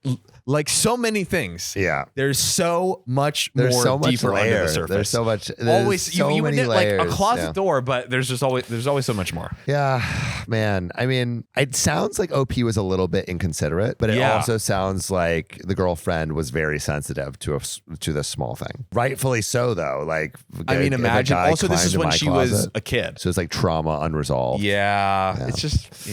so many things. Yeah. There's so much more deeper under the surface. There's so much. You would get layers. like a closet door, but there's always so much more. Yeah, man. I mean, it sounds like OP was a little bit inconsiderate, but it also sounds like the girlfriend was very sensitive to this small thing. Rightfully so, though. Like, I mean, imagine. Also, this is when she was a kid, so it's like trauma unresolved. Yeah. It's just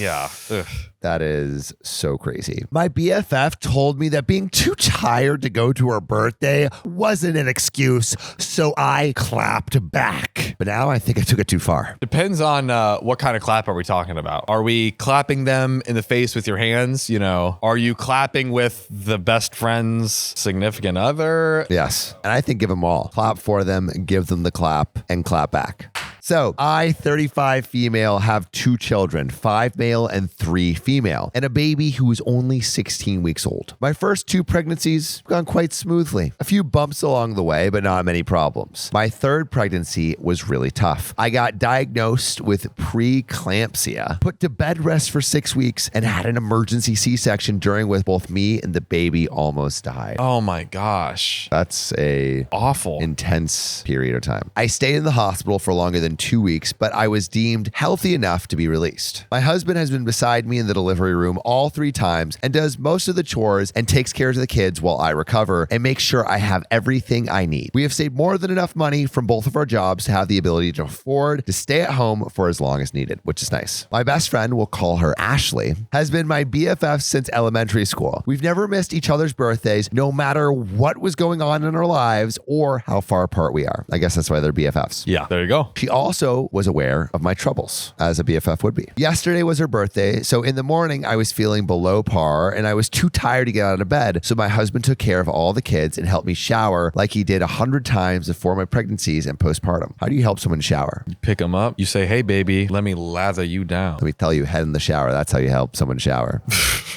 Ugh. That is so crazy. My BFF told me that being too tired to go to her birthday wasn't an excuse, so I clapped back. But now I think I took it too far. Depends on what kind of clap are we talking about. Are we clapping them in the face with your hands? You know, are you clapping with the best friend's significant other? Yes. And I think give them all. Clap for them, give them the clap, and clap back. So I, 35 female, have 2 children, 5 male and 3 female, and a baby who is only 16 weeks old. My first 2 pregnancies have gone quite smoothly. A few bumps along the way, but not many problems. My 3rd pregnancy was really tough. I got diagnosed with preeclampsia, put to bed rest for 6 weeks, and had an emergency C-section during which both me and the baby almost died. Oh my gosh. That's a awful, intense period of time. I stayed in the hospital for longer than than 2 weeks, but I was deemed healthy enough to be released. My husband has been beside me in the delivery room all 3 times and does most of the chores and takes care of the kids while I recover and makes sure I have everything I need. We have saved more than enough money from both of our jobs to have the ability to afford to stay at home for as long as needed, which is nice. My best friend, we'll call her Ashley, has been my BFF since elementary school. We've never missed each other's birthdays, no matter what was going on in our lives or how far apart we are. I guess that's why they're BFFs. Yeah, there you go. She also was aware of my troubles, as a BFF would be. Yesterday was her birthday, so in the morning I was feeling below par and I was too tired to get out of bed, so my husband took care of all the kids and helped me shower like he did 100 times before my pregnancies and postpartum. How do you help someone shower? You pick them up. You say, hey, baby, let me lather you down. Let me tell you, head in the shower. That's how you help someone shower.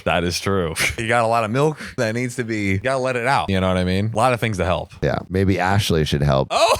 That is true. You got a lot of milk that needs to be, you got to let it out. You know what I mean? A lot of things to help. Yeah, maybe Ashley should help. Oh!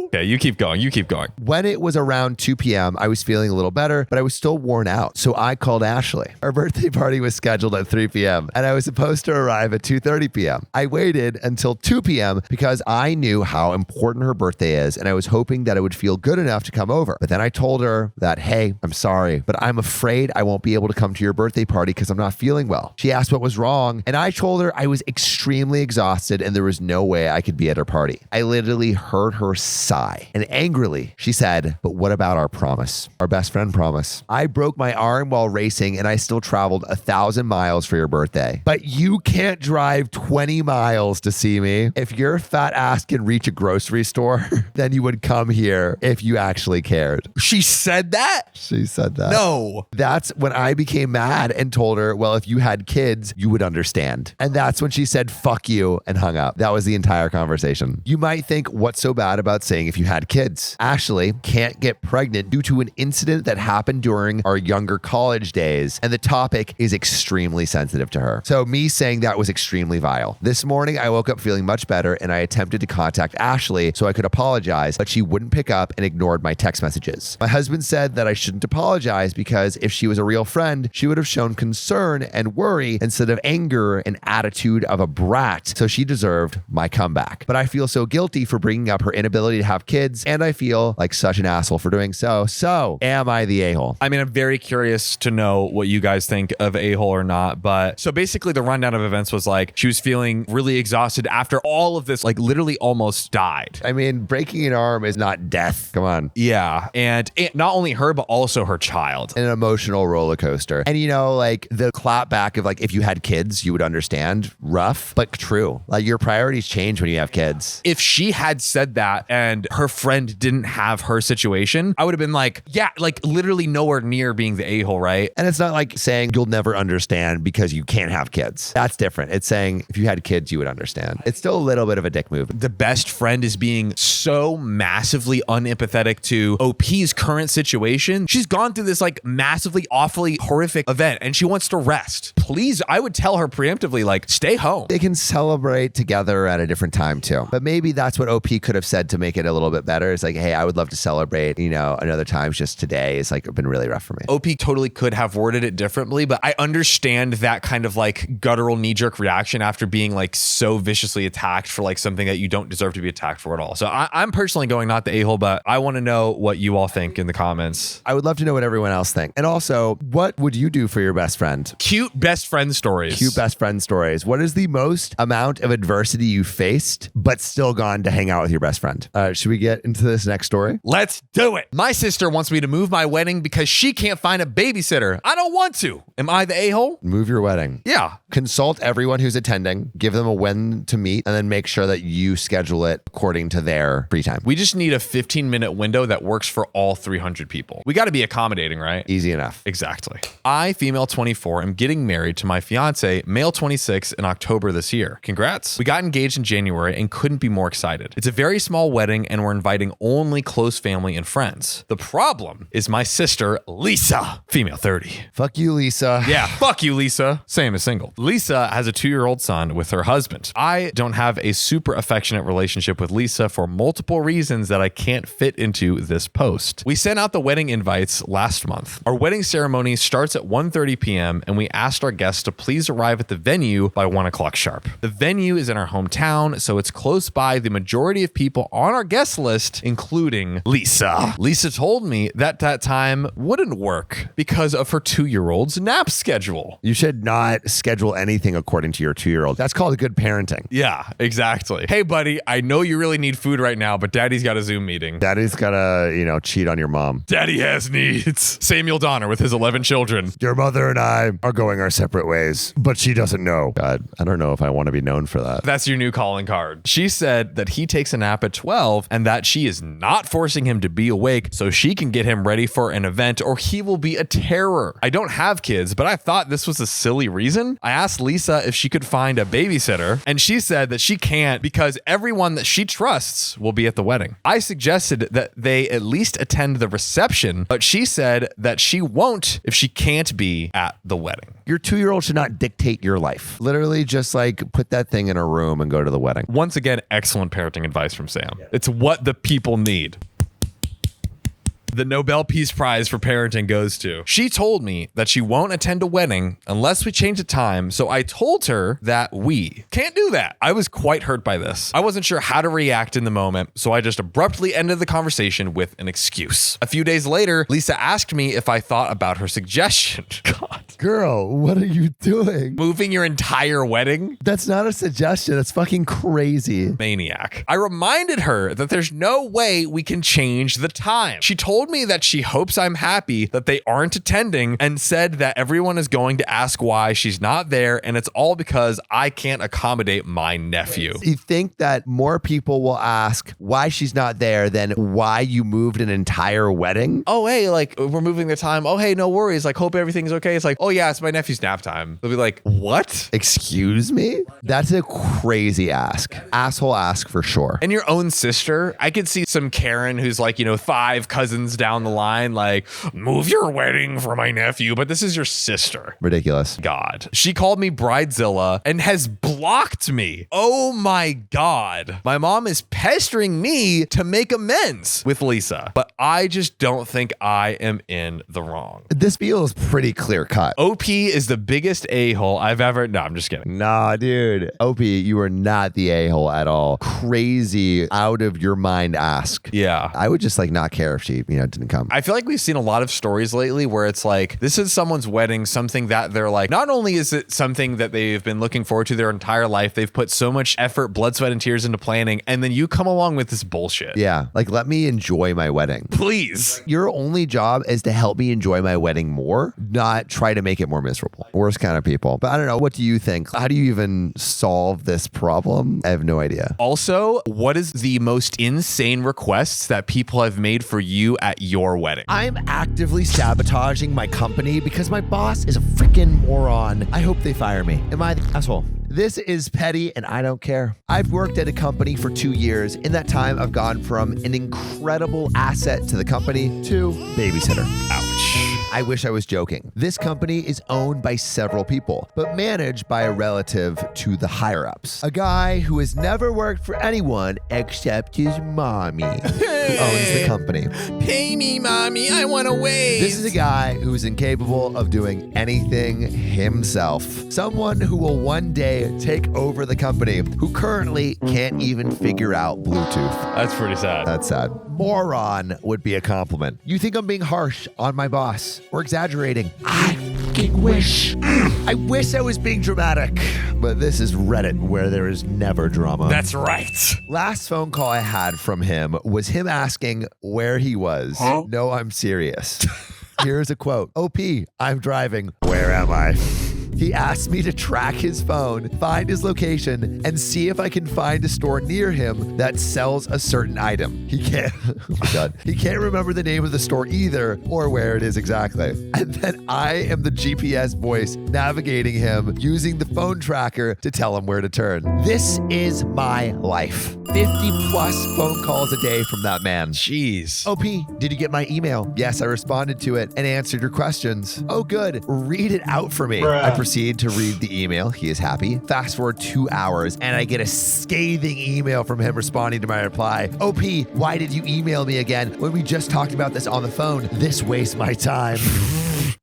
Okay, you keep going. You keep going. When it was around 2 p.m., I was feeling a little better, but I was still worn out. So I called Ashley. Our birthday party was scheduled at 3 p.m. and I was supposed to arrive at 2:30 p.m. I waited until 2 p.m. because I knew how important her birthday is and I was hoping that it would feel good enough to come over. But then I told her that, hey, I'm sorry, but I'm afraid I won't be able to come to your birthday party because I'm not feeling well. She asked what was wrong and I told her I was extremely exhausted and there was no way I could be at her party. I literally heard her sigh. And angrily, she said, but what about our promise? Our best friend promise. I broke my arm while racing and I still traveled 1,000 miles for your birthday. But you can't drive 20 miles to see me. If your fat ass can reach a grocery store, then you would come here if you actually cared. She said that? She said that. No. That's when I became mad and told her, well, if you had kids, you would understand. And that's when she said, fuck you, and hung up. That was the entire conversation. You might think, what's so bad about saying if you had kids? Ashley can't get pregnant due to an incident that happened during our younger college days, and the topic is extremely sensitive to her. So me saying that was extremely vile. This morning, I woke up feeling much better, and I attempted to contact Ashley so I could apologize, but she wouldn't pick up and ignored my text messages. My husband said that I shouldn't apologize because if she was a real friend, she would have shown concern and worry instead of anger and attitude of a brat, so she deserved my comeback. But I feel so guilty for bringing up her inability to have kids, and I feel like such an asshole for doing so. So, am I the a-hole? I mean, I'm very curious to know what you guys think of a-hole or not, but so basically the rundown of events was like, she was feeling really exhausted after all of this, like literally almost died. I mean, breaking an arm is not death. Come on. Yeah. And not only her, but also her child. An emotional roller coaster. And you know, like the clap back of like, if you had kids, you would understand. Rough, but true. Like your priorities change when you have kids. If she had said that and her friend didn't have her situation, I would have been like, yeah, like literally nowhere near being the a-hole, right? And it's not like saying you'll never understand because you can't have kids. That's different. It's saying if you had kids, you would understand. It's still a little bit of a dick move. The best friend is being so massively unempathetic to OP's current situation. She's gone through this like massively, awfully horrific event and she wants to rest. Please, I would tell her preemptively, like, stay home. They can celebrate together at a different time too. But maybe that's what OP could have said to make it a little bit better. It's like, hey, I would love to celebrate, you know, another time. Just today is like been really rough for me. OP totally could have worded it differently, but I understand that kind of like guttural knee-jerk reaction after being like so viciously attacked for like something that you don't deserve to be attacked for at all. So I'm personally going not the a-hole, but I want to know what you all think in the comments. I would love to know what everyone else thinks. And also, what would you do for your best friend? Cute best friend stories. Cute best friend stories. What is the most amount of adversity you faced, but still gone to hang out with your best friend? Should we get into this next story? Let's do it. My sister wants me to move my wedding because she can't find a babysitter. I don't want to. Am I the a-hole? Move your wedding. Yeah. Consult everyone who's attending, give them a when to meet, and then make sure that you schedule it according to their free time. We just need a 15-minute window that works for all 300 people. We got to be accommodating, right? Easy enough. Exactly. I, female 24, am getting married to my fiance, male 26, in October this year. Congrats. We got engaged in January and couldn't be more excited. It's a very small wedding and we're inviting only close family and friends. The problem is my sister, Lisa, female 30. Fuck you, Lisa. Yeah, fuck you, Lisa. Same as single. Lisa has a 2-year-old son with her husband. I don't have a super affectionate relationship with Lisa for multiple reasons that I can't fit into this post. We sent out the wedding invites last month. Our wedding ceremony starts at 1:30 p.m. and we asked our guests to please arrive at the venue by 1 o'clock sharp. The venue is in our hometown, so it's close by the majority of people on our guest guest list, including Lisa. Lisa told me that time wouldn't work because of her 2-year-old's nap schedule. You should not schedule anything according to your 2-year-old. That's called good parenting. Yeah, exactly. Hey, buddy, I know you really need food right now, but daddy's got a Zoom meeting. Daddy's gotta, cheat on your mom. Daddy has needs. Samuel Donner with his 11 children. Your mother and I are going our separate ways, but she doesn't know. God, I don't know if I want to be known for that. That's your new calling card. She said that he takes a nap at 12 and that she is not forcing him to be awake so she can get him ready for an event or he will be a terror. I don't have kids, but I thought this was a silly reason. I asked Lisa if she could find a babysitter and she said that she can't because everyone that she trusts will be at the wedding. I suggested that they at least attend the reception, but she said that she won't if she can't be at the wedding. Your 2-year-old should not dictate your life. Literally just put that thing in a room and go to the wedding. Once again, excellent parenting advice from Sam. It's what the people need. The Nobel Peace Prize for parenting goes to. She told me that she won't attend a wedding unless we change the time, so I told her that we can't do that. I was quite hurt by this. I wasn't sure how to react in the moment, so I just abruptly ended the conversation with an excuse. A few days later, Lisa asked me if I thought about her suggestion. God. Girl, what are you doing? Moving your entire wedding? That's not a suggestion. That's fucking crazy. Maniac. I reminded her that there's no way we can change the time. She told me that she hopes I'm happy that they aren't attending and said that everyone is going to ask why she's not there and it's all because I can't accommodate my nephew. You think that more people will ask why she's not there than why you moved an entire wedding? Oh, hey, we're moving the time. Oh, hey, no worries. Hope everything's okay. It's oh yeah, it's my nephew's nap time. They'll be like, what? Excuse me? That's a crazy ask. Asshole ask for sure. And your own sister, I could see some Karen who's 5 cousins down the line, move your wedding for my nephew, but this is your sister. Ridiculous. God. She called me Bridezilla and has blocked me. Oh my God. My mom is pestering me to make amends with Lisa, but I just don't think I am in the wrong. This feels pretty clear cut. OP is the biggest a-hole I've ever... No, I'm just kidding. Nah, dude. OP, you are not the a-hole at all. Crazy, out of your mind ask. Yeah. I would just not care if she, didn't come. I feel like we've seen a lot of stories lately where it's this is someone's wedding, something that they're not only is it something that they've been looking forward to their entire life, they've put so much effort, blood, sweat, and tears into planning, and then you come along with this bullshit. Yeah. Let me enjoy my wedding. Please. Your only job is to help me enjoy my wedding more, not try to make it more miserable. Worst kind of people. But I don't know. What do you think? How do you even solve this problem? I have no idea. Also, what is the most insane requests that people have made for you at your wedding? I'm actively sabotaging my company because my boss is a freaking moron. I hope they fire me. Am I the asshole? This is petty and I don't care. I've worked at a company for 2 years. In that time, I've gone from an incredible asset to the company to babysitter. Ouch. I wish I was joking. This company is owned by several people, but managed by a relative to the higher-ups. A guy who has never worked for anyone except his mommy, who owns the company. Pay me, mommy. I want to wait. This is a guy who is incapable of doing anything himself. Someone who will one day take over the company, who currently can't even figure out Bluetooth. That's pretty sad. That's sad. Moron would be a compliment. You think I'm being harsh on my boss or exaggerating? I fucking wish. I wish I was being dramatic. But this is Reddit, where there is never drama. That's right. Last phone call I had from him was him asking where he was. Huh? No, I'm serious. Here's a quote. OP, I'm driving. Where am I? He asked me to track his phone, find his location, and see if I can find a store near him that sells a certain item. He can't, oh my God. He can't remember the name of the store either or where it is exactly. And then I am the GPS voice navigating him using the phone tracker to tell him where to turn. This is my life. 50 plus phone calls a day from that man. Jeez. OP, did you get my email? Yes, I responded to it and answered your questions. Oh, good. Read it out for me. Bruh. I proceed to read the email. He is happy. Fast forward 2 hours and I get a scathing email from him responding to my reply. OP, why did you email me again when we just talked about this on the phone? This wastes my time.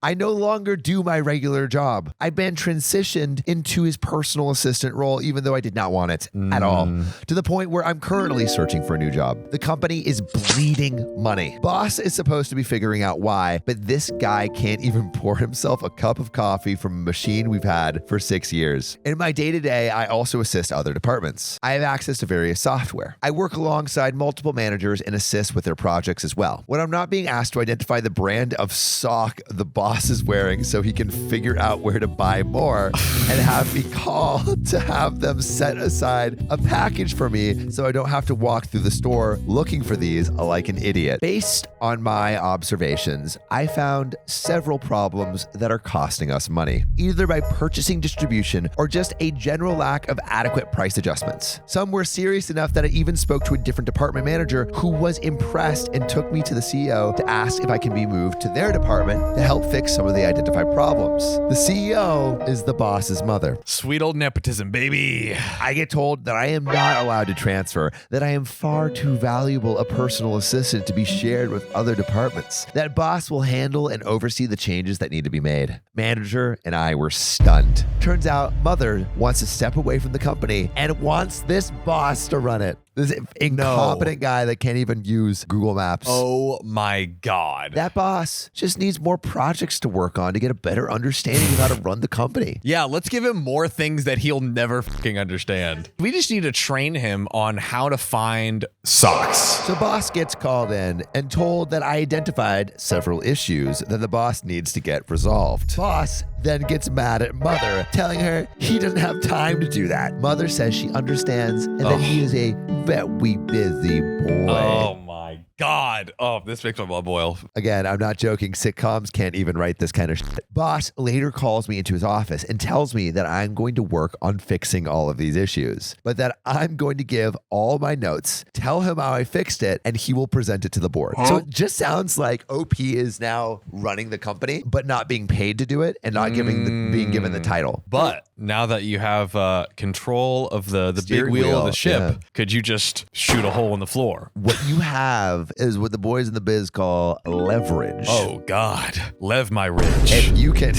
I no longer do my regular job. I've been transitioned into his personal assistant role, even though I did not want it at all, to the point where I'm currently searching for a new job. The company is bleeding money. Boss is supposed to be figuring out why, but this guy can't even pour himself a cup of coffee from a machine we've had for 6 years. In my day-to-day, I also assist other departments. I have access to various software. I work alongside multiple managers and assist with their projects as well. When I'm not being asked to identify the brand of sock the boss is wearing so he can figure out where to buy more and have me call to have them set aside a package for me so I don't have to walk through the store looking for these like an idiot. Based on my observations, I found several problems that are costing us money, either by purchasing distribution or just a general lack of adequate price adjustments. Some were serious enough that I even spoke to a different department manager who was impressed and took me to the CEO to ask if I can be moved to their department to help fix some of the identified problems. The CEO is the boss's mother. Sweet old nepotism, baby. I get told that I am not allowed to transfer, that I am far too valuable a personal assistant to be shared with other departments, that boss will handle and oversee the changes that need to be made. Manager and I were stunned. Turns out mother wants to step away from the company and wants this boss to run it. This incompetent guy that can't even use Google Maps. Oh my God. That boss just needs more projects to work on to get a better understanding of how to run the company. Yeah, let's give him more things that he'll never fucking understand. We just need to train him on how to find socks. So boss gets called in and told that I identified several issues that the boss needs to get resolved. Boss then gets mad at mother, telling her he doesn't have time to do that. Mother says she understands and that he is a very busy boy. Oh my God. Oh, this makes my blood boil. Again, I'm not joking. Sitcoms can't even write this kind of shit. Boss later calls me into his office and tells me that I'm going to work on fixing all of these issues, but that I'm going to give all my notes, tell him how I fixed it, and he will present it to the board. So it just sounds like OP is now running the company, but not being paid to do it and not being given the title. But now that you have control of the big Steering wheel of wheel, the ship, yeah. Could you just shoot a hole in the floor? What you have is what the boys in the biz call leverage. Oh God, lev my ridge. And you can...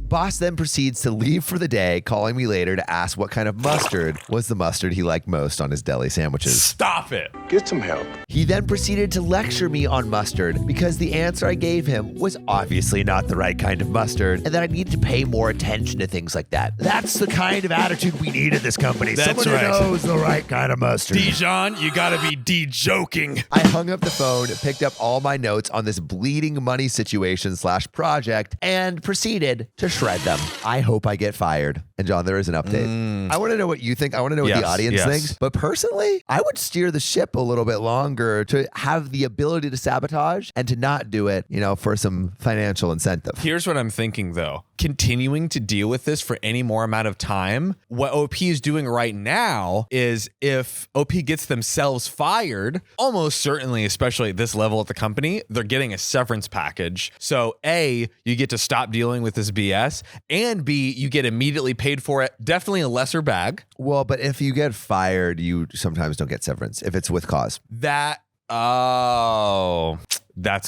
Boss then proceeds to leave for the day, calling me later to ask what kind of mustard was the mustard he liked most on his deli sandwiches. Stop it. Get some help. He then proceeded to lecture me on mustard because the answer I gave him was obviously not the right kind of mustard and that I needed to pay more attention to things like that. That's the kind of attitude we need at this company. That's Someone who right. knows the right kind of mustard. Dijon, you gotta be de-joking. I hung up the phone, picked up all my notes on this bleeding money situation / project, and proceeded to shred them. I hope I get fired. And John, there is an update. I want to know what you think. I want to know what the audience thinks. But personally, I would steer the ship a little bit longer to have the ability to sabotage and to not do it, for some financial incentive. Here's what I'm thinking though. Continuing to deal with this for any more amount of time, what OP is doing right now is if OP gets themselves fired, almost certainly, especially at this level at the company, they're getting a severance package. So A, you get to stop dealing with this BS, and B, you get immediately paid for it. Definitely a lesser bag. Well, but if you get fired, you sometimes don't get severance if it's with cause. That's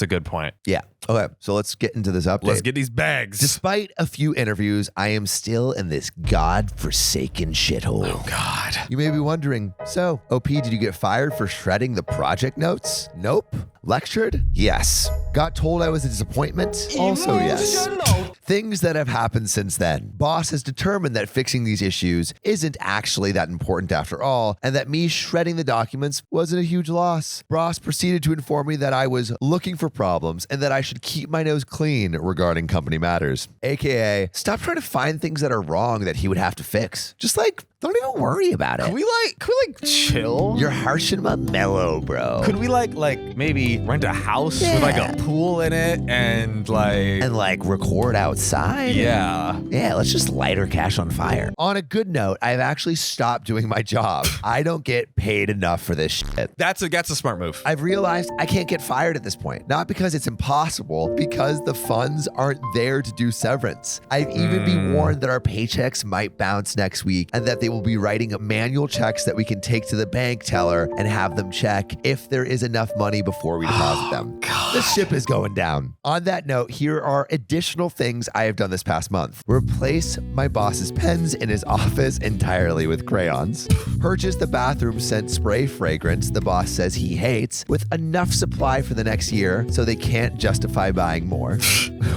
a good point. Yeah. Okay, so let's get into this update. Let's get these bags. Despite a few interviews, I am still in this godforsaken shithole. Oh, God. You may be wondering, so, OP, did you get fired for shredding the project notes? Nope. Lectured? Yes. Got told I was a disappointment? Also yes. Things that have happened since then. Boss has determined that fixing these issues isn't actually that important after all, and that me shredding the documents wasn't a huge loss. Boss proceeded to inform me that I was looking for problems and that I should keep my nose clean regarding company matters. AKA, stop trying to find things that are wrong that he would have to fix. Just don't even worry about it. Can we chill? You're harsh and mellow, bro. Could we maybe rent a house with a pool in it and record outside? Yeah. Yeah, let's just light our cash on fire. On a good note, I've actually stopped doing my job. I don't get paid enough for this shit. That's a smart move. I've realized I can't get fired at this point. Not because it's impossible, because the funds aren't there to do severance. I've even been warned that our paychecks might bounce next week and that they will be writing manual checks that we can take to the bank teller and have them check if there is enough money before we deposit them. The ship is going down. On that note, here are additional things I have done this past month. Replace my boss's pens in his office entirely with crayons. Purchase the bathroom scent spray fragrance the boss says he hates with enough supply for the next year so they can't justify buying more.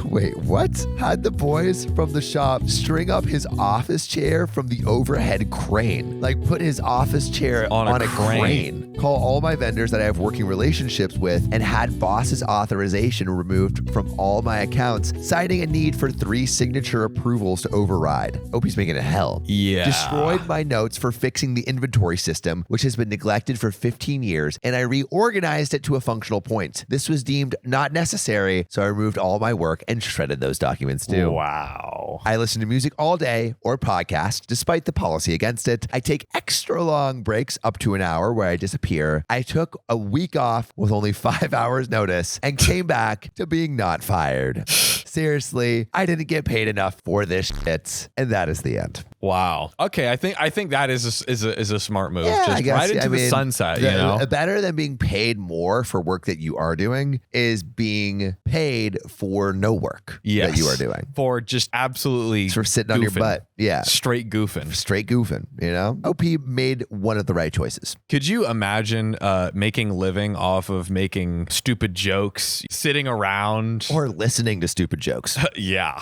Wait, what? Had the boys from the shop string up his office chair from the overhead crane. Like put his office chair on a crane. Call all my vendors that I have working relationships with and had boss's authorization removed from all my accounts, citing a need for 3 signature approvals to override. OP's making it hell. Yeah. Destroyed my notes for fixing the inventory system, which has been neglected for 15 years, and I reorganized it to a functional point. This was deemed not necessary, so I removed all my work and shredded those documents too. Wow. I listen to music all day or podcast, despite the policy against it. I take extra long breaks up to an hour where I disappear. I took a week off with only 5 hours notice and came back to being not fired. Seriously, I didn't get paid enough for this shit. And that is the end. Wow. Okay, I think that is a smart move. Yeah, Just I guess, right into the sunset, you know? Better than being paid more for work that you are doing is being paid for no work that you are doing. For just absolutely for sitting on your butt. Yeah. Straight goofing. Straight goofing, you know? OP made one of the right choices. Could you imagine making living off of making stupid jokes, sitting around? Or listening to stupid jokes. Yeah.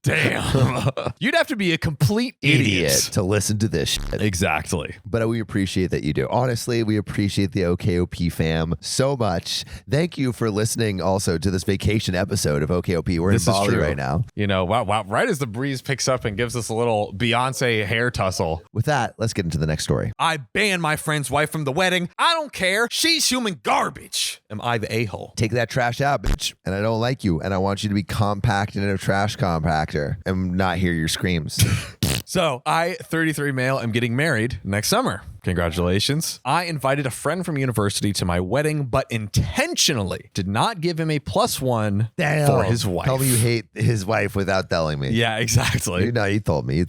Damn. You'd have to be a complete idiot to listen to this shit. Exactly. But we appreciate that you do. Honestly, we appreciate the OKOP fam so much. Thank you for listening also to this vacation episode of OKOP. We're in Bali right now. You know, wow. Right as the breeze picks up and gives us a little Beyonce hair tussle. With that, let's get into the next story. I banned my friend's wife from the wedding. I don't care. She's human garbage. Am I the a-hole? Take that trash out, bitch. And I don't like you. And I want you to be compacted in a trash compactor and not hear your screams. So I, 33 male, am getting married next summer. Congratulations. I invited a friend from university to my wedding, but intentionally did not give him a +1 for his wife. Tell me you hate his wife without telling me. Yeah, exactly. No, you told me.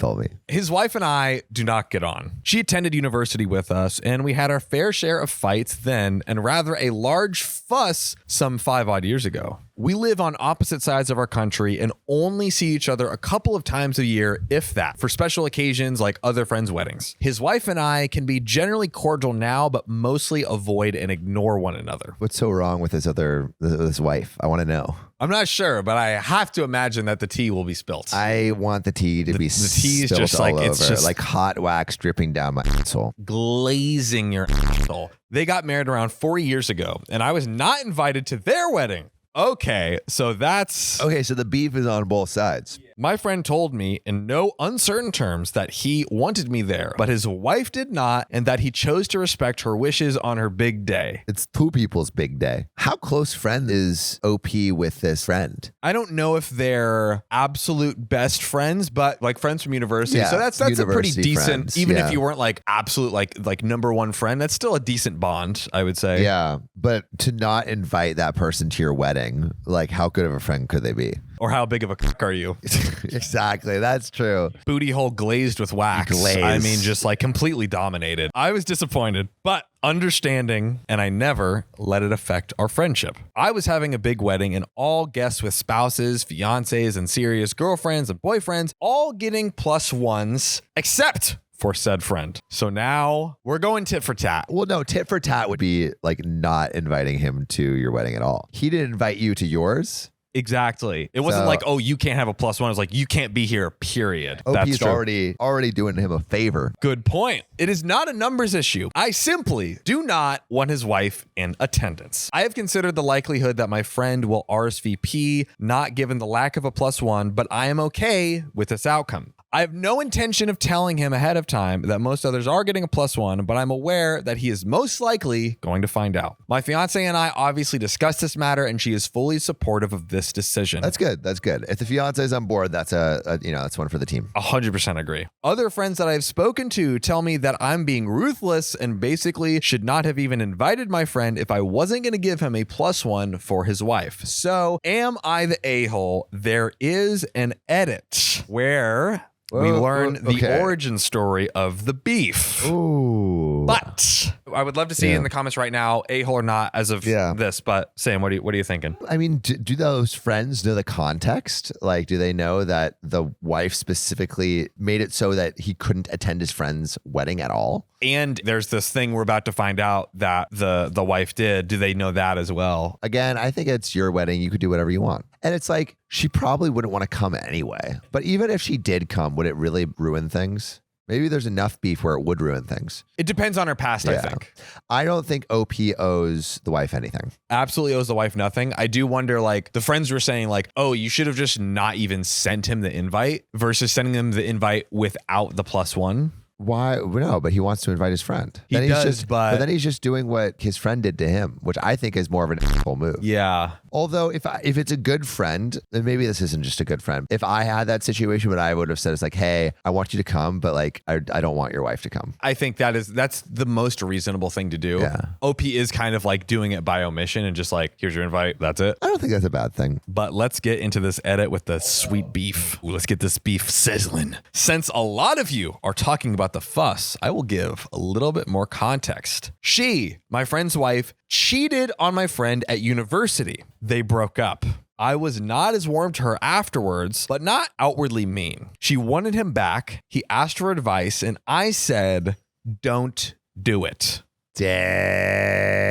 His wife and I do not get on. She attended university with us, and we had our fair share of fights then, and rather a large fuss some 5 odd years ago. We live on opposite sides of our country and only see each other a couple of times a year, if that, for special occasions like other friends' weddings. His wife and I can be generally cordial now, but mostly avoid and ignore one another. What's so wrong with his wife? I want to know. I'm not sure, but I have to imagine that the tea will be spilt. I want the tea to be tea is spilt just all like over, it's just like hot wax dripping down my asshole, glazing your asshole. They got married around 4 years ago, and I was not invited to their wedding. Okay, so the beef is on both sides. My friend told me in no uncertain terms that he wanted me there, but his wife did not, and that he chose to respect her wishes on her big day. It's two people's big day. How close friend is OP with this friend? I don't know if they're absolute best friends, but like friends from university. Yeah, so that's a pretty decent, friends. even Yeah. if you weren't like absolute like number one friend, that's still a decent bond, I would say. Yeah, but to not invite that person to your wedding, like how good of a friend could they be? Or how big of a cock are you? Exactly, that's true. Booty hole glazed with wax. I mean, just like completely dominated. I was disappointed, but understanding, and I never let it affect our friendship. I was having a big wedding and all guests with spouses, fiancés, and serious girlfriends and boyfriends, all getting +1s, except for said friend. So now we're going tit for tat. Well, no, tit for tat would be like not inviting him to your wedding at all. He didn't invite you to yours. Exactly. It wasn't like, oh, you can't have a +1. It was like, you can't be here, period. OP's already doing him a favor. Good point. It is not a numbers issue. I simply do not want his wife in attendance. I have considered the likelihood that my friend will RSVP, not given the lack of a +1, but I am okay with this outcome. I have no intention of telling him ahead of time that most others are getting a +1, but I'm aware that he is most likely going to find out. My fiance and I obviously discussed this matter, and she is fully supportive of this decision. That's good. That's good. If the fiance is on board, that's that's one for the team. 100% agree. Other friends that I've spoken to tell me that I'm being ruthless and basically should not have even invited my friend if I wasn't going to give him a +1 for his wife. So am I the a-hole? There is an edit where we Whoa, learn the okay. origin story of the beef. Ooh. But I would love to see in the comments right now, a-hole or not, as of this. But Sam, what are you thinking? I mean, do those friends know the context? Like, do they know that the wife specifically made it so that he couldn't attend his friend's wedding at all? And there's this thing we're about to find out that the wife did. Do they know that as well? Again, I think it's your wedding. You could do whatever you want. And it's like, she probably wouldn't want to come anyway. But even if she did come, would it really ruin things? Maybe there's enough beef where it would ruin things. It depends on her past, I think. I don't think OP owes the wife anything. Absolutely owes the wife nothing. I do wonder, like, the friends were saying, like, oh, you should have just not even sent him the invite versus sending him the invite without the +1. Why? No, but he wants to invite his friend. He does, but then he's just doing what his friend did to him, which I think is more of an asshole move. Yeah. Although if it's a good friend, then maybe this isn't just a good friend. If I had that situation, what I would have said is like, hey, I want you to come, but like, I don't want your wife to come. I think that's the most reasonable thing to do. Yeah. OP is kind of like doing it by omission and just like, here's your invite. That's it. I don't think that's a bad thing. But let's get into this edit with the sweet beef. Ooh, let's get this beef sizzling. Since a lot of you are talking about the fuss, I will give a little bit more context. She, my friend's wife, cheated on my friend at university. They broke up. I was not as warm to her afterwards, but not outwardly mean. She wanted him back. He asked for advice, and I said, don't do it. Dang.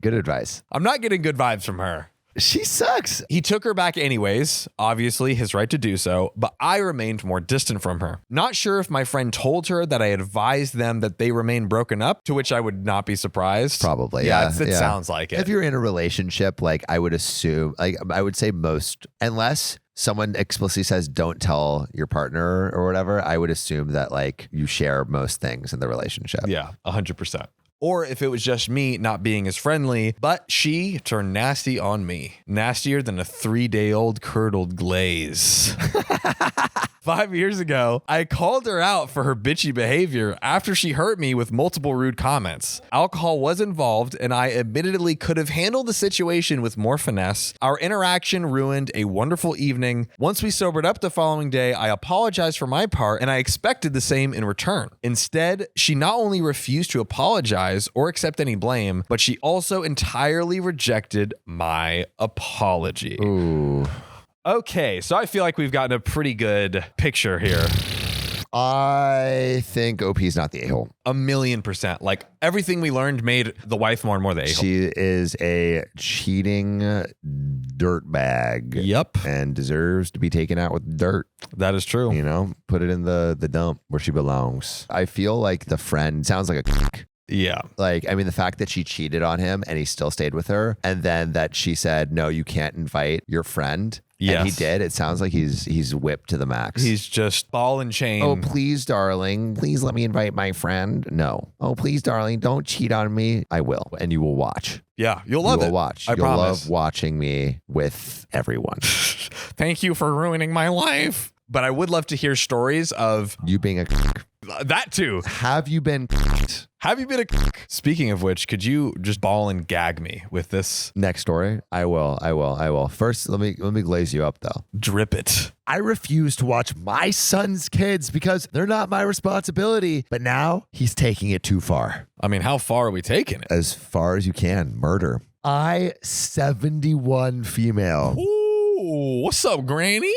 Good advice. I'm not getting good vibes from her. She sucks. He took her back anyways, obviously his right to do so, but I remained more distant from her. Not sure if my friend told her that I advised them that they remain broken up, to which I would not be surprised. Probably, yeah. It sounds like it. If you're in a relationship, like I would assume, like I would say most, unless someone explicitly says don't tell your partner or whatever, I would assume that like you share most things in the relationship. Yeah, 100%. Or if it was just me not being as friendly, but she turned nasty on me. Nastier than a 3-day-old curdled glaze. 5 years ago, I called her out for her bitchy behavior after she hurt me with multiple rude comments. Alcohol was involved, and I admittedly could have handled the situation with more finesse. Our interaction ruined a wonderful evening. Once we sobered up the following day, I apologized for my part, and I expected the same in return. Instead, she not only refused to apologize or accept any blame, but she also entirely rejected my apology. Ooh. Okay, so I feel like we've gotten a pretty good picture here. I think OP's not the a-hole. 1,000,000%. Like everything we learned made the wife more and more the a-hole. She is a cheating dirtbag. Yep. And deserves to be taken out with dirt. That is true. You know, put it in the dump where she belongs. I feel like the friend sounds like a Yeah. Like, I mean, the fact that she cheated on him and he still stayed with her, and then that she said, no, you can't invite your friend. Yes. And he did. It sounds like he's whipped to the max. He's just ball and chain. Oh, please, darling. Please let me invite my friend. No. Oh, please, darling. Don't cheat on me. I will. And you will watch. Yeah. You'll love it. You will watch. I You'll promise. love watching me with everyone. Thank you for ruining my life. But I would love to hear stories of you being a that too. Have you been Have you been a Speaking of which, could you just ball and gag me with this next story? I will. First, let me glaze you up though. Drip it. I refuse to watch my son's kids because they're not my responsibility. But now he's taking it too far. I mean, how far are we taking it? As far as you can. Murder. 71 female. Ooh, what's up, Granny?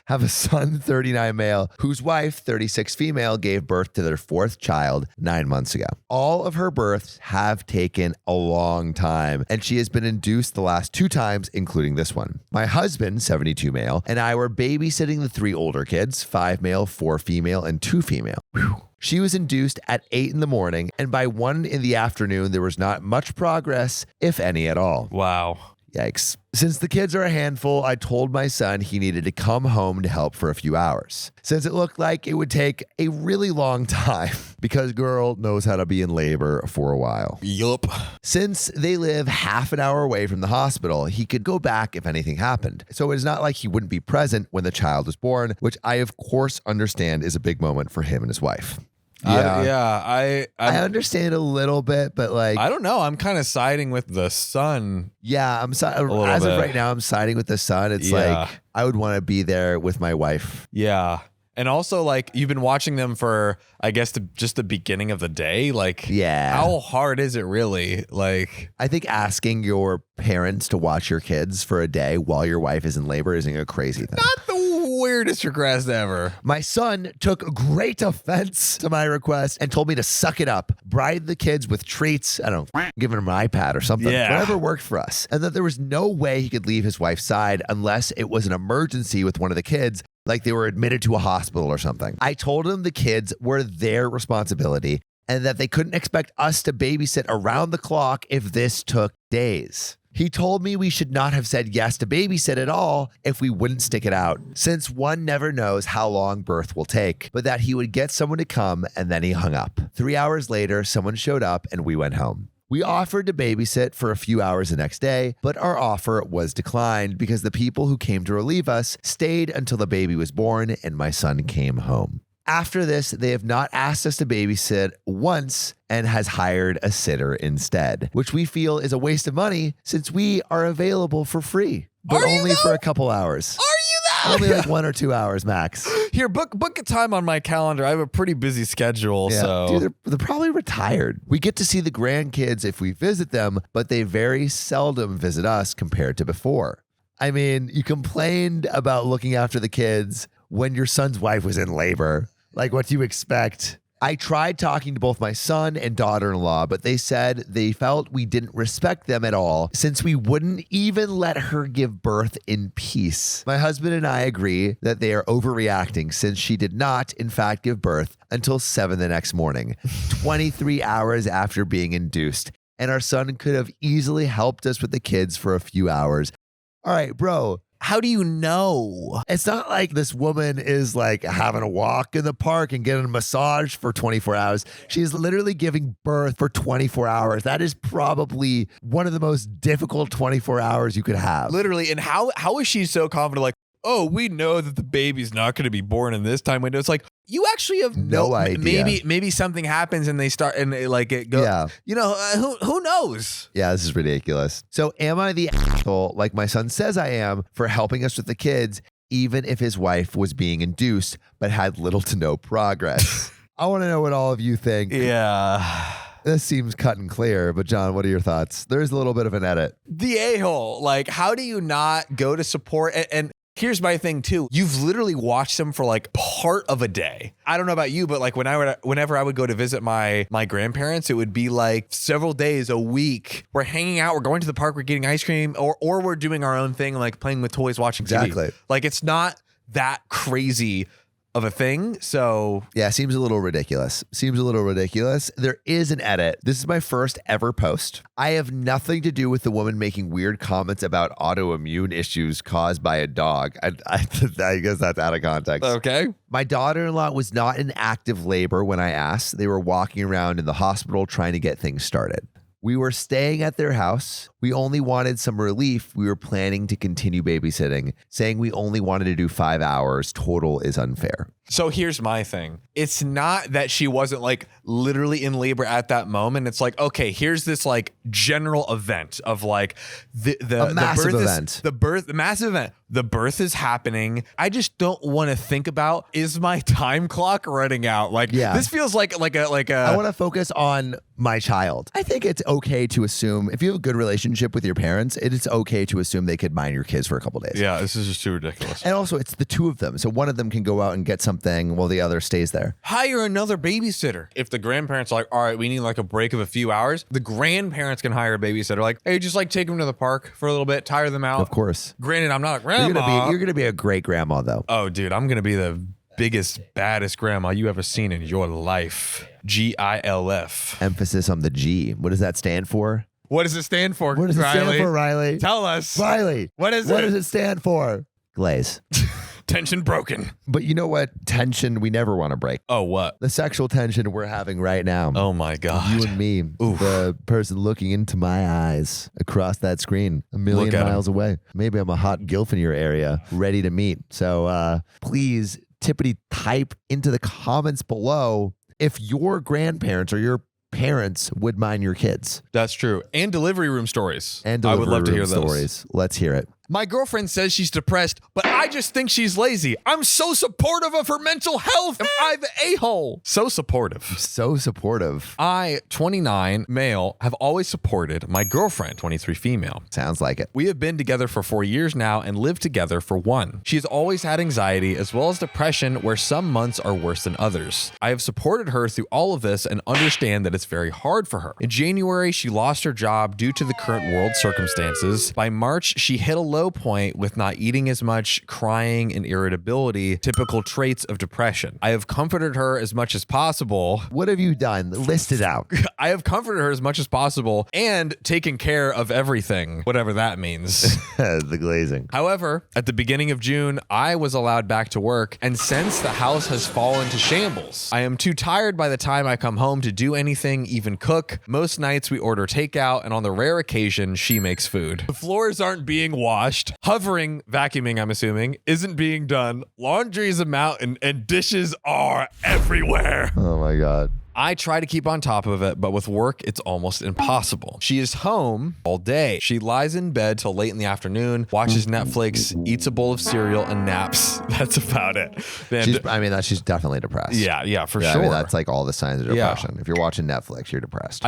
Have a son, 39 male, whose wife, 36 female, gave birth to their 4th child 9 months ago. All of her births have taken a long time, and she has been induced the last 2 times, including this one. My husband, 72 male, and I were babysitting the 3 older kids, 5 male, 4 female, and 2 female. Whew. She was induced at 8 in the morning, and by 1 in the afternoon, there was not much progress, if any at all. Wow. Yikes. Since the kids are a handful, I told my son he needed to come home to help for a few hours, since it looked like it would take a really long time because girl knows how to be in labor for a while. Yup. Since they live half an hour away from the hospital, he could go back if anything happened. So it's not like he wouldn't be present when the child was born, which I of course understand is a big moment for him and his wife. I understand a little bit, but like I don't know. I'm kind of siding with the son. Yeah, as of right now, I'm siding with the son. It's like I would want to be there with my wife. Yeah. And also, like, you've been watching them for, I guess, just the beginning of the day. Like, Yeah. how hard is it really? Like, I think asking your parents to watch your kids for a day while your wife is in labor isn't a crazy thing. not the weirdest request ever. My son took great offense to my request and told me to suck it up, bribe the kids with treats, I don't know, give him an iPad or something, whatever worked for us, and that there was no way he could leave his wife's side unless it was an emergency with one of the kids, like they were admitted to a hospital or something. I told him the kids were their responsibility and that they couldn't expect us to babysit around the clock if this took days. He told me we should not have said yes to babysit at all if we wouldn't stick it out, since one never knows how long birth will take, but that he would get someone to come, and then he hung up. 3 hours later, someone showed up and we went home. We offered to babysit for a few hours the next day, but our offer was declined because the people who came to relieve us stayed until the baby was born and my son came home. After this, they have not asked us to babysit once and has hired a sitter instead, which we feel is a waste of money since we are available for free, but only for a couple hours. Are you Only like 1 or 2 hours max. Here, book a time on my calendar. I have a pretty busy schedule, so. Dude, they're probably retired. We get to see the grandkids if we visit them, but they very seldom visit us compared to before. I mean, you complained about looking after the kids when your son's wife was in labor. Like, what do you expect? I tried talking to both my son and daughter-in-law, but they said they felt we didn't respect them at all since we wouldn't even let her give birth in peace. My husband and I agree that they are overreacting since she did not, in fact, give birth until 7 the next morning, 23 hours after being induced. And our son could have easily helped us with the kids for a few hours. All right, bro. How do you know? It's not like this woman is like having a walk in the park and getting a massage for 24 hours. She's literally giving birth for 24 hours. That is probably one of the most difficult 24 hours you could have. Literally. And how is she so confident? Like, oh, we know that the baby's not going to be born in this time window. It's like, you actually have no idea. Maybe something happens and they start and it goes. Yeah. You know, who knows? Yeah, this is ridiculous. So am I the asshole, like my son says I am, for helping us with the kids, even if his wife was being induced but had little to no progress? I want to know what all of you think. Yeah. This seems cut and clear, but John, what are your thoughts? There's a little bit of an edit. The a-hole. Like, how do you not go to support? And here's my thing too. You've literally watched them for like part of a day. I don't know about you, but like whenever I would go to visit my grandparents, it would be like several days, a week. We're hanging out, we're going to the park, we're getting ice cream, or we're doing our own thing, like playing with toys, watching TV. Exactly. Like, it's not that crazy of a thing. So yeah, seems a little ridiculous. There is an edit. This is my first ever post. I have nothing to do with the woman making weird comments about autoimmune issues caused by a dog. I guess that's out of context. Okay. My daughter-in-law was not in active labor when I asked. They were walking around in the hospital trying to get things started. We were staying at their house. We only wanted some relief. We were planning to continue babysitting. Saying we only wanted to do 5 hours total is unfair. So here's my thing. It's not that she wasn't like literally in labor at that moment. It's like, okay, here's this like general event of like the massive birth event. The massive event. The birth is happening. I just don't want to think about, is my time clock running out? Like, this feels like a. I want to focus on my child. I think it's okay to assume if you have a good relationship with your parents, it's okay to assume they could mind your kids for a couple days. Yeah, this is just too ridiculous. And also, it's the two of them. So one of them can go out and get something while the other stays there. Hire another babysitter. If the grandparents are like, all right, we need like a break of a few hours, the grandparents can hire a babysitter. Like, hey, just like take them to the park for a little bit, tire them out. Of course. Granted, I'm not a grandma. You're gonna be a great grandma, though. Oh, dude, I'm gonna be the biggest, baddest grandma you ever seen in your life. GILF. Emphasis on the G. What does that stand for? What does it stand for, What does it stand for, Riley? Tell us. Riley. What is it? What does it stand for? Glaze. Tension broken. But you know what tension we never want to break? Oh, what? The sexual tension we're having right now. Oh, my God. You and me. Oof. The person looking into my eyes across that screen a million miles away. Maybe I'm a hot gilf in your area, ready to meet. So please, Tippity, type into the comments below if your grandparents or your parents would mind your kids. That's true. And delivery room stories. And I delivery would love to room hear those stories. Let's hear it. My girlfriend says she's depressed, but I just think she's lazy. I'm so supportive of her mental health. Am I the a-hole? So supportive. So supportive. I, 29, male, have always supported my girlfriend, 23 female. Sounds like it. We have been together for 4 years now and lived together for 1. She has always had anxiety as well as depression, where some months are worse than others. I have supported her through all of this and understand that it's very hard for her. In January, she lost her job due to the current world circumstances. By March, she hit a low point with not eating as much, crying, and irritability, typical traits of depression. I have comforted her as much as possible. What have you done? List it out. I have comforted her as much as possible and taken care of everything, whatever that means. The glazing. However, at the beginning of June, I was allowed back to work, and since the house has fallen to shambles, I am too tired by the time I come home to do anything, even cook. Most nights we order takeout, and on the rare occasion, she makes food. The floors aren't being washed. Hovering, vacuuming, I'm assuming, isn't being done. Laundry is a mountain, and dishes are everywhere. Oh my God. I try to keep on top of it, but with work, it's almost impossible. She is home all day. She lies in bed till late in the afternoon, watches Netflix, eats a bowl of cereal, and naps. That's about it. She's definitely depressed. Yeah, for Yeah, sure. I mean, that's like all the signs of depression. If you're watching Netflix, you're depressed.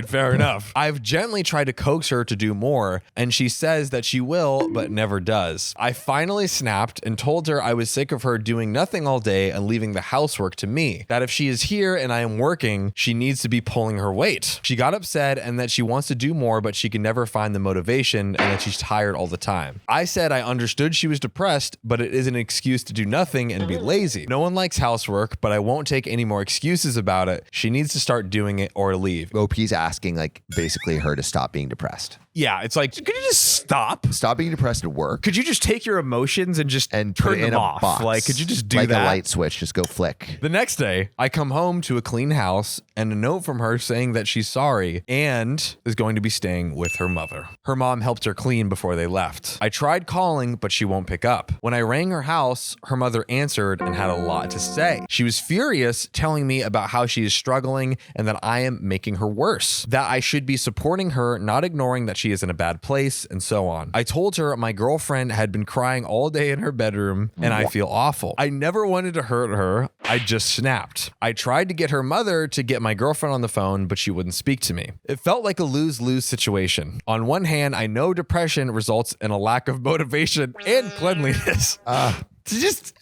Fair enough. I've gently tried to coax her to do more, and she says that she will, but never does. I finally snapped and told her I was sick of her doing nothing all day and leaving the housework to me. That if she is here and I am working, she needs to be pulling her weight. She got upset and that she wants to do more, but she can never find the motivation and that she's tired all the time. I said I understood she was depressed, but it is an excuse to do nothing and be lazy. No one likes housework, but I won't take any more excuses about it. She needs to start doing it or leave. OP's asking like basically her to stop being depressed. Yeah, it's like, could you just stop? Stop being depressed at work. Could you just take your emotions and just and turn put it in them a off? box. Like, could you just do like that? a light switch, just go flick. The next day, I come home to a clean house and a note from her saying that she's sorry and is going to be staying with her mother. Her mom helped her clean before they left. I tried calling, but she won't pick up. When I rang her house, her mother answered and had a lot to say. She was furious, telling me about how she is struggling and that I am making her worse. That I should be supporting her, not ignoring that she is in a bad place, and so on. I told her my girlfriend had been crying all day in her bedroom and I feel awful. I never wanted to hurt her. I just snapped. I tried to get her mother to get my girlfriend on the phone, but she wouldn't speak to me. It felt like a lose-lose situation. On one hand, I know depression results in a lack of motivation and cleanliness.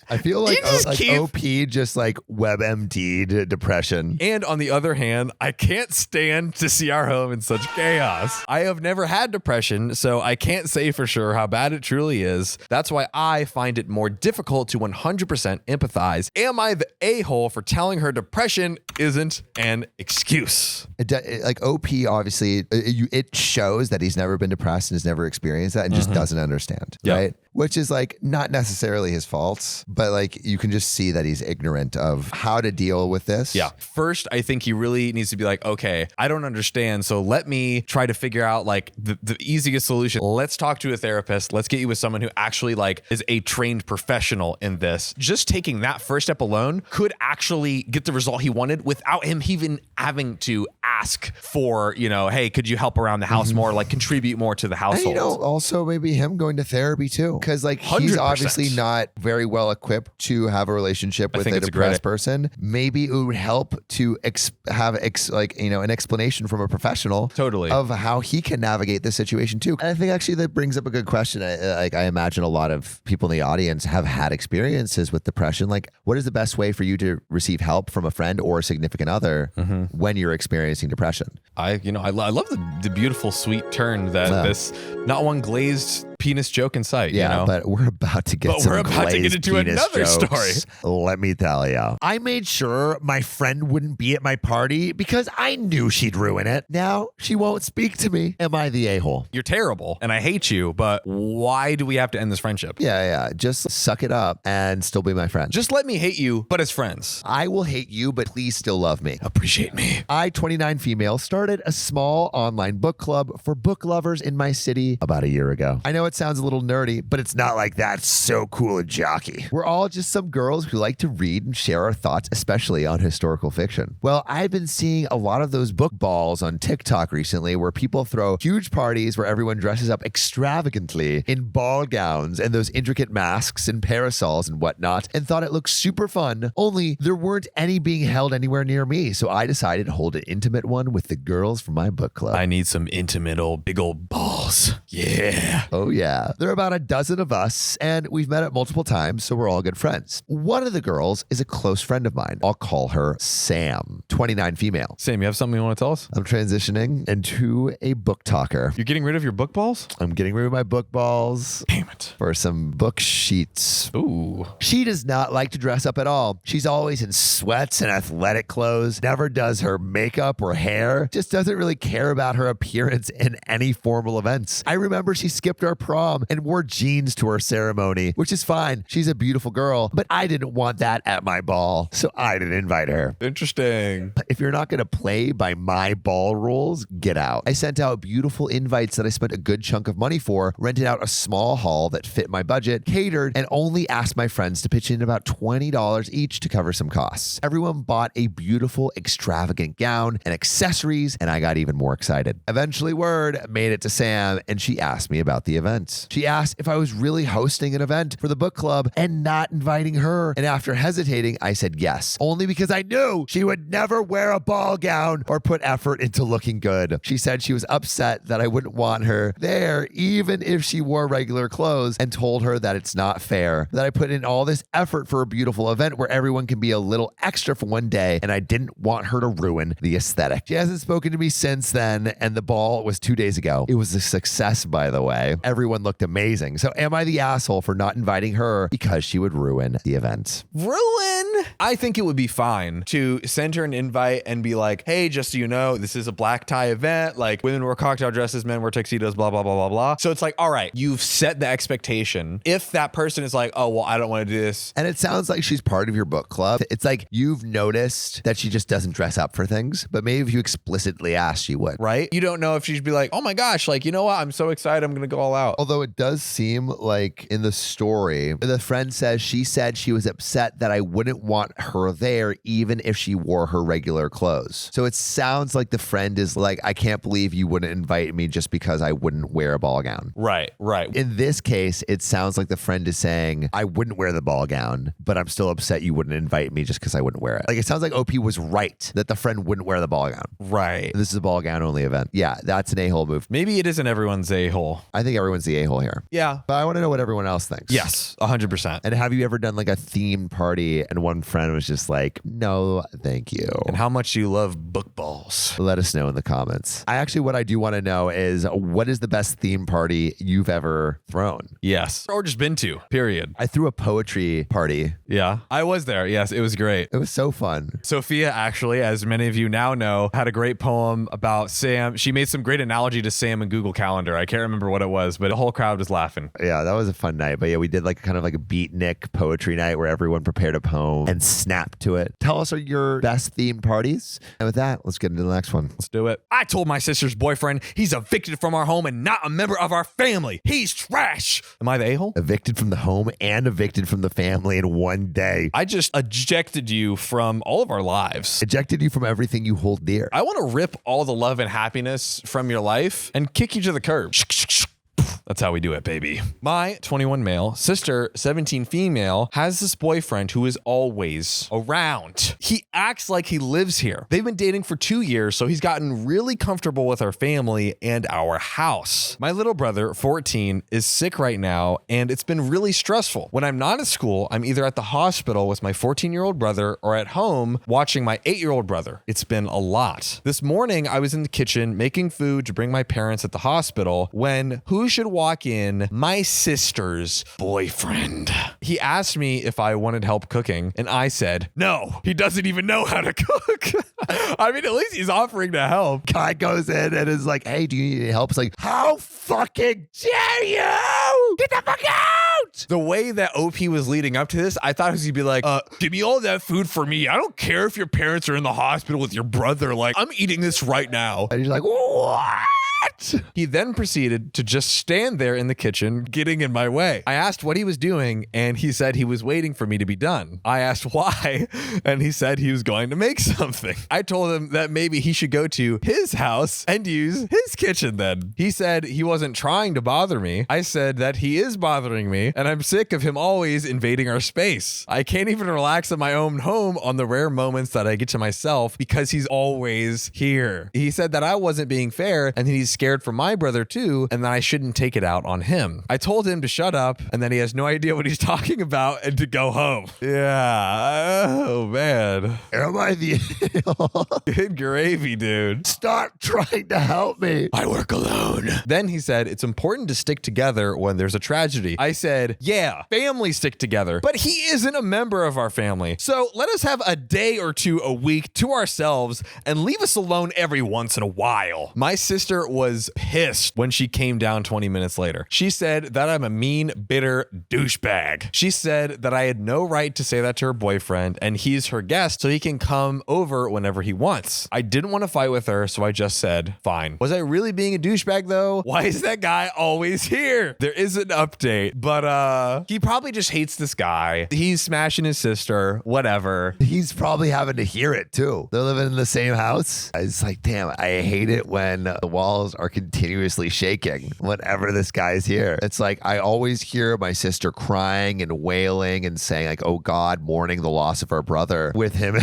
I feel like OP just like WebMD'd depression. And on the other hand, I can't stand to see our home in such chaos. I have never had depression, so I can't say for sure how bad it truly is. That's why I find it more difficult to 100% empathize. Am I the a-hole for telling her depression isn't an excuse? Like OP, obviously, it shows that he's never been depressed and has never experienced that and just doesn't understand, right? Which is like not necessarily his fault, but like you can just see that he's ignorant of how to deal with this. Yeah. First, I think he really needs to be like, okay, I don't understand. So let me try to figure out like the easiest solution. Let's talk to a therapist. Let's get you with someone who actually like is a trained professional in this. Just taking that first step alone could actually get the result he wanted without him even having to ask for, hey, could you help around the house more, like contribute more to the household? And, also maybe him going to therapy too. Because like he's 100%. Obviously not very well equipped to have a relationship with a depressed person. Maybe it would help to have an explanation from a professional of how he can navigate this situation too. And I think actually that brings up a good question. I imagine a lot of people in the audience have had experiences with depression. Like, what is the best way for you to receive help from a friend or a significant other when you're experiencing depression? I love the beautiful sweet turn that this not one glazed penis joke in sight. But we're about to get into another story. Let me tell you. I made sure my friend wouldn't be at my party because I knew she'd ruin it. Now she won't speak to me. Am I the a-hole? You're terrible and I hate you, but why do we have to end this friendship? Yeah. Just suck it up and still be my friend. Just let me hate you, but as friends. I will hate you, but please still love me. Appreciate me. I, 29 female, started a small online book club for book lovers in my city about a year ago. I know know it sounds a little nerdy, but it's not like that. It's so cool and jockey. We're all just some girls who like to read and share our thoughts, especially on historical fiction. Well, I've been seeing a lot of those book balls on TikTok recently where people throw huge parties where everyone dresses up extravagantly in ball gowns and those intricate masks and parasols and whatnot, and thought it looked super fun, only there weren't any being held anywhere near me, so I decided to hold an intimate one with the girls from my book club. I need some intimate big old balls. Yeah. Oh yeah. There are about a dozen of us, and we've met up multiple times, so we're all good friends. One of the girls is a close friend of mine. I'll call her Sam, 29 female. Sam, you have something you want to tell us? I'm transitioning into a book talker. You're getting rid of your book balls? I'm getting rid of my book balls. Damn it. For some book sheets. Ooh. She does not like to dress up at all. She's always in sweats and athletic clothes, never does her makeup or hair, just doesn't really care about her appearance in any formal events. I remember she skipped our prom and wore jeans to her ceremony, which is fine. She's a beautiful girl, but I didn't want that at my ball, so I didn't invite her. Interesting. If you're not going to play by my ball rules, get out. I sent out beautiful invites that I spent a good chunk of money for, rented out a small hall that fit my budget, catered, and only asked my friends to pitch in about $20 each to cover some costs. Everyone bought a beautiful, extravagant gown and accessories, and I got even more excited. Eventually, word made it to Sam, and she asked me about the event. She asked if I was really hosting an event for the book club and not inviting her, and after hesitating, I said yes, only because I knew she would never wear a ball gown or put effort into looking good. She said she was upset that I wouldn't want her there, even if she wore regular clothes, and told her that it's not fair, that I put in all this effort for a beautiful event where everyone can be a little extra for one day, and I didn't want her to ruin the aesthetic. She hasn't spoken to me since then, and the ball was 2 days ago. It was a success, by the way. Everyone looked amazing. So am I the asshole for not inviting her because she would ruin the event? Ruin? I think it would be fine to send her an invite and be like, hey, just so you know, this is a black tie event. Like, women wear cocktail dresses, men wear tuxedos, blah, blah, blah, blah, blah. So it's like, all right, you've set the expectation. If that person is like, oh, well, I don't want to do this. And it sounds like she's part of your book club. It's like you've noticed that she just doesn't dress up for things, but maybe if you explicitly asked, she would. Right? You don't know if she'd be like, oh my gosh, like, you know what? I'm so excited. I'm going to go all out. Although it does seem like in the story, the friend says she said she was upset that I wouldn't want her there even if she wore her regular clothes. So it sounds like the friend is like, I can't believe you wouldn't invite me just because I wouldn't wear a ball gown. Right. In this case, it sounds like the friend is saying, I wouldn't wear the ball gown, but I'm still upset you wouldn't invite me just because I wouldn't wear it. Like, it sounds like OP was right that the friend wouldn't wear the ball gown. Right. This is a ball gown only event. Yeah, that's an a-hole move. Maybe it isn't everyone's a-hole. I think everyone's the a-hole here. Yeah. But I want to know what everyone else thinks. Yes, 100%. And have you ever done like a themed party and one friend was just like, no, thank you? And how much do you love book balls? Let us know in the comments. What I do want to know is, what is the best theme party you've ever thrown? Yes. Or just been to, period. I threw a poetry party. Yeah. I was there. Yes, it was great. It was so fun. Sophia, actually, as many of you now know, had a great poem about Sam. She made some great analogy to Sam in Google Calendar. I can't remember what it was, but the whole crowd was laughing. Yeah, that was a fun night. But yeah, we did like kind of like a beatnik poetry night where everyone prepared a poem and snapped to it. Tell us your best themed parties. And with that, let's get into the next one. Let's do it. I told my sister's boyfriend he's evicted from our home and not a member of our family. He's trash. Am I the a-hole? Evicted from the home and evicted from the family in one day. I just ejected you from all of our lives. Ejected you from everything you hold dear. I want to rip all the love and happiness from your life and kick you to the curb. That's how we do it, baby. My 21 male, sister 17 female, has this boyfriend who is always around. He acts like he lives here. They've been dating for 2 years, so he's gotten really comfortable with our family and our house. My little brother, 14, is sick right now, and it's been really stressful. When I'm not at school, I'm either at the hospital with my 14-year-old brother or at home watching my 8-year-old brother. It's been a lot. This morning, I was in the kitchen making food to bring my parents at the hospital when who should walk in? My sister's boyfriend. He asked me if I wanted help cooking, and I said, no, he doesn't even know how to cook. I mean, at least he's offering to help. Guy goes in and is like, hey, do you need any help? It's like, how fucking dare you? Get the fuck out! The way that OP was leading up to this, I thought he was gonna be like, give me all that food for me. I don't care if your parents are in the hospital with your brother. Like, I'm eating this right now. And he's like, what? What? He then proceeded to just stand there in the kitchen, getting in my way. I asked what he was doing, and he said he was waiting for me to be done. I asked why, and he said he was going to make something. I told him that maybe he should go to his house and use his kitchen then. He said he wasn't trying to bother me. I said that he is bothering me, and I'm sick of him always invading our space. I can't even relax in my own home on the rare moments that I get to myself because he's always here. He said that I wasn't being fair and that he's scared for my brother too, and that I shouldn't take it out on him. I told him to shut up and that he has no idea what he's talking about and to go home. Yeah. Oh, man. Am I the Good gravy, dude. Stop trying to help me. I work alone. Then he said, it's important to stick together when there's a tragedy. I said, yeah, families stick together, but he isn't a member of our family. So let us have a day or two a week to ourselves and leave us alone every once in a while. My sister was pissed when she came down 20 minutes later. She said that I'm a mean, bitter douchebag. She said that I had no right to say that to her boyfriend and he's her guest so he can come over whenever he wants. I didn't want to fight with her, so I just said, fine. Was I really being a douchebag though? Why is that guy always here? There is an update, but he probably just hates this guy. He's smashing his sister, whatever. He's probably having to hear it too. They're living in the same house. It's like, damn, I hate it when the walls are continuously shaking whenever this guy's here. It's like, I always hear my sister crying and wailing and saying like, oh God, mourning the loss of our brother with him.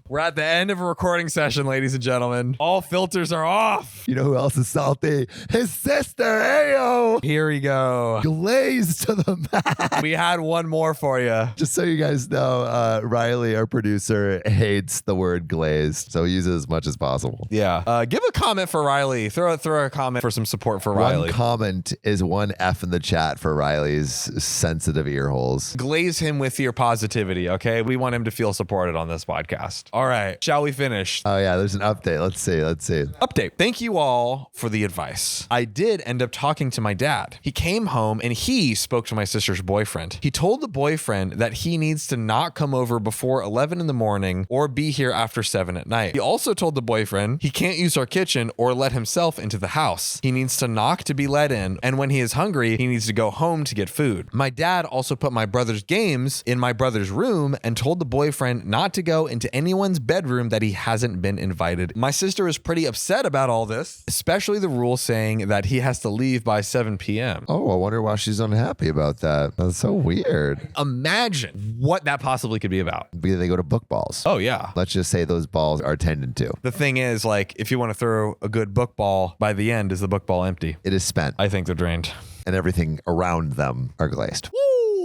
We're at the end of a recording session, ladies and gentlemen. All filters are off. You know who else is salty? His sister, Ayo. Here we go. Glazed to the max. We had one more for you. Just so you guys know, Riley, our producer, hates the word glazed, so use it as much as possible. Yeah. Give a comment for Riley. Throw a comment for some support for Riley. One comment is one F in the chat for Riley's sensitive ear holes. Glaze him with your positivity, okay? We want him to feel supported on this podcast. All right. Shall we finish? Oh, yeah. There's an update. Let's see. Update. Thank you all for the advice. I did end up talking to my dad. He came home and he spoke to my sister's boyfriend. He told the boyfriend that he needs to not come over before 11 in the morning or be here after 7 at night. He also told the boyfriend he can't use our kitchen or let himself into the house. He needs to knock to be let in, and when he is hungry, he needs to go home to get food. My dad also put my brother's games in my brother's room and told the boyfriend not to go into anyone's bedroom that he hasn't been invited. My sister is pretty upset about all this, especially the rule saying that he has to leave by 7 p.m. Oh, I wonder why she's unhappy about that. That's so weird. Imagine what that possibly could be about. Because they go to book balls. Oh, yeah. Let's just say those balls are tended to. The thing is, like, if you want to throw a good book ball, by the end, is the book ball empty? It is spent. I think they're drained. And everything around them are glazed.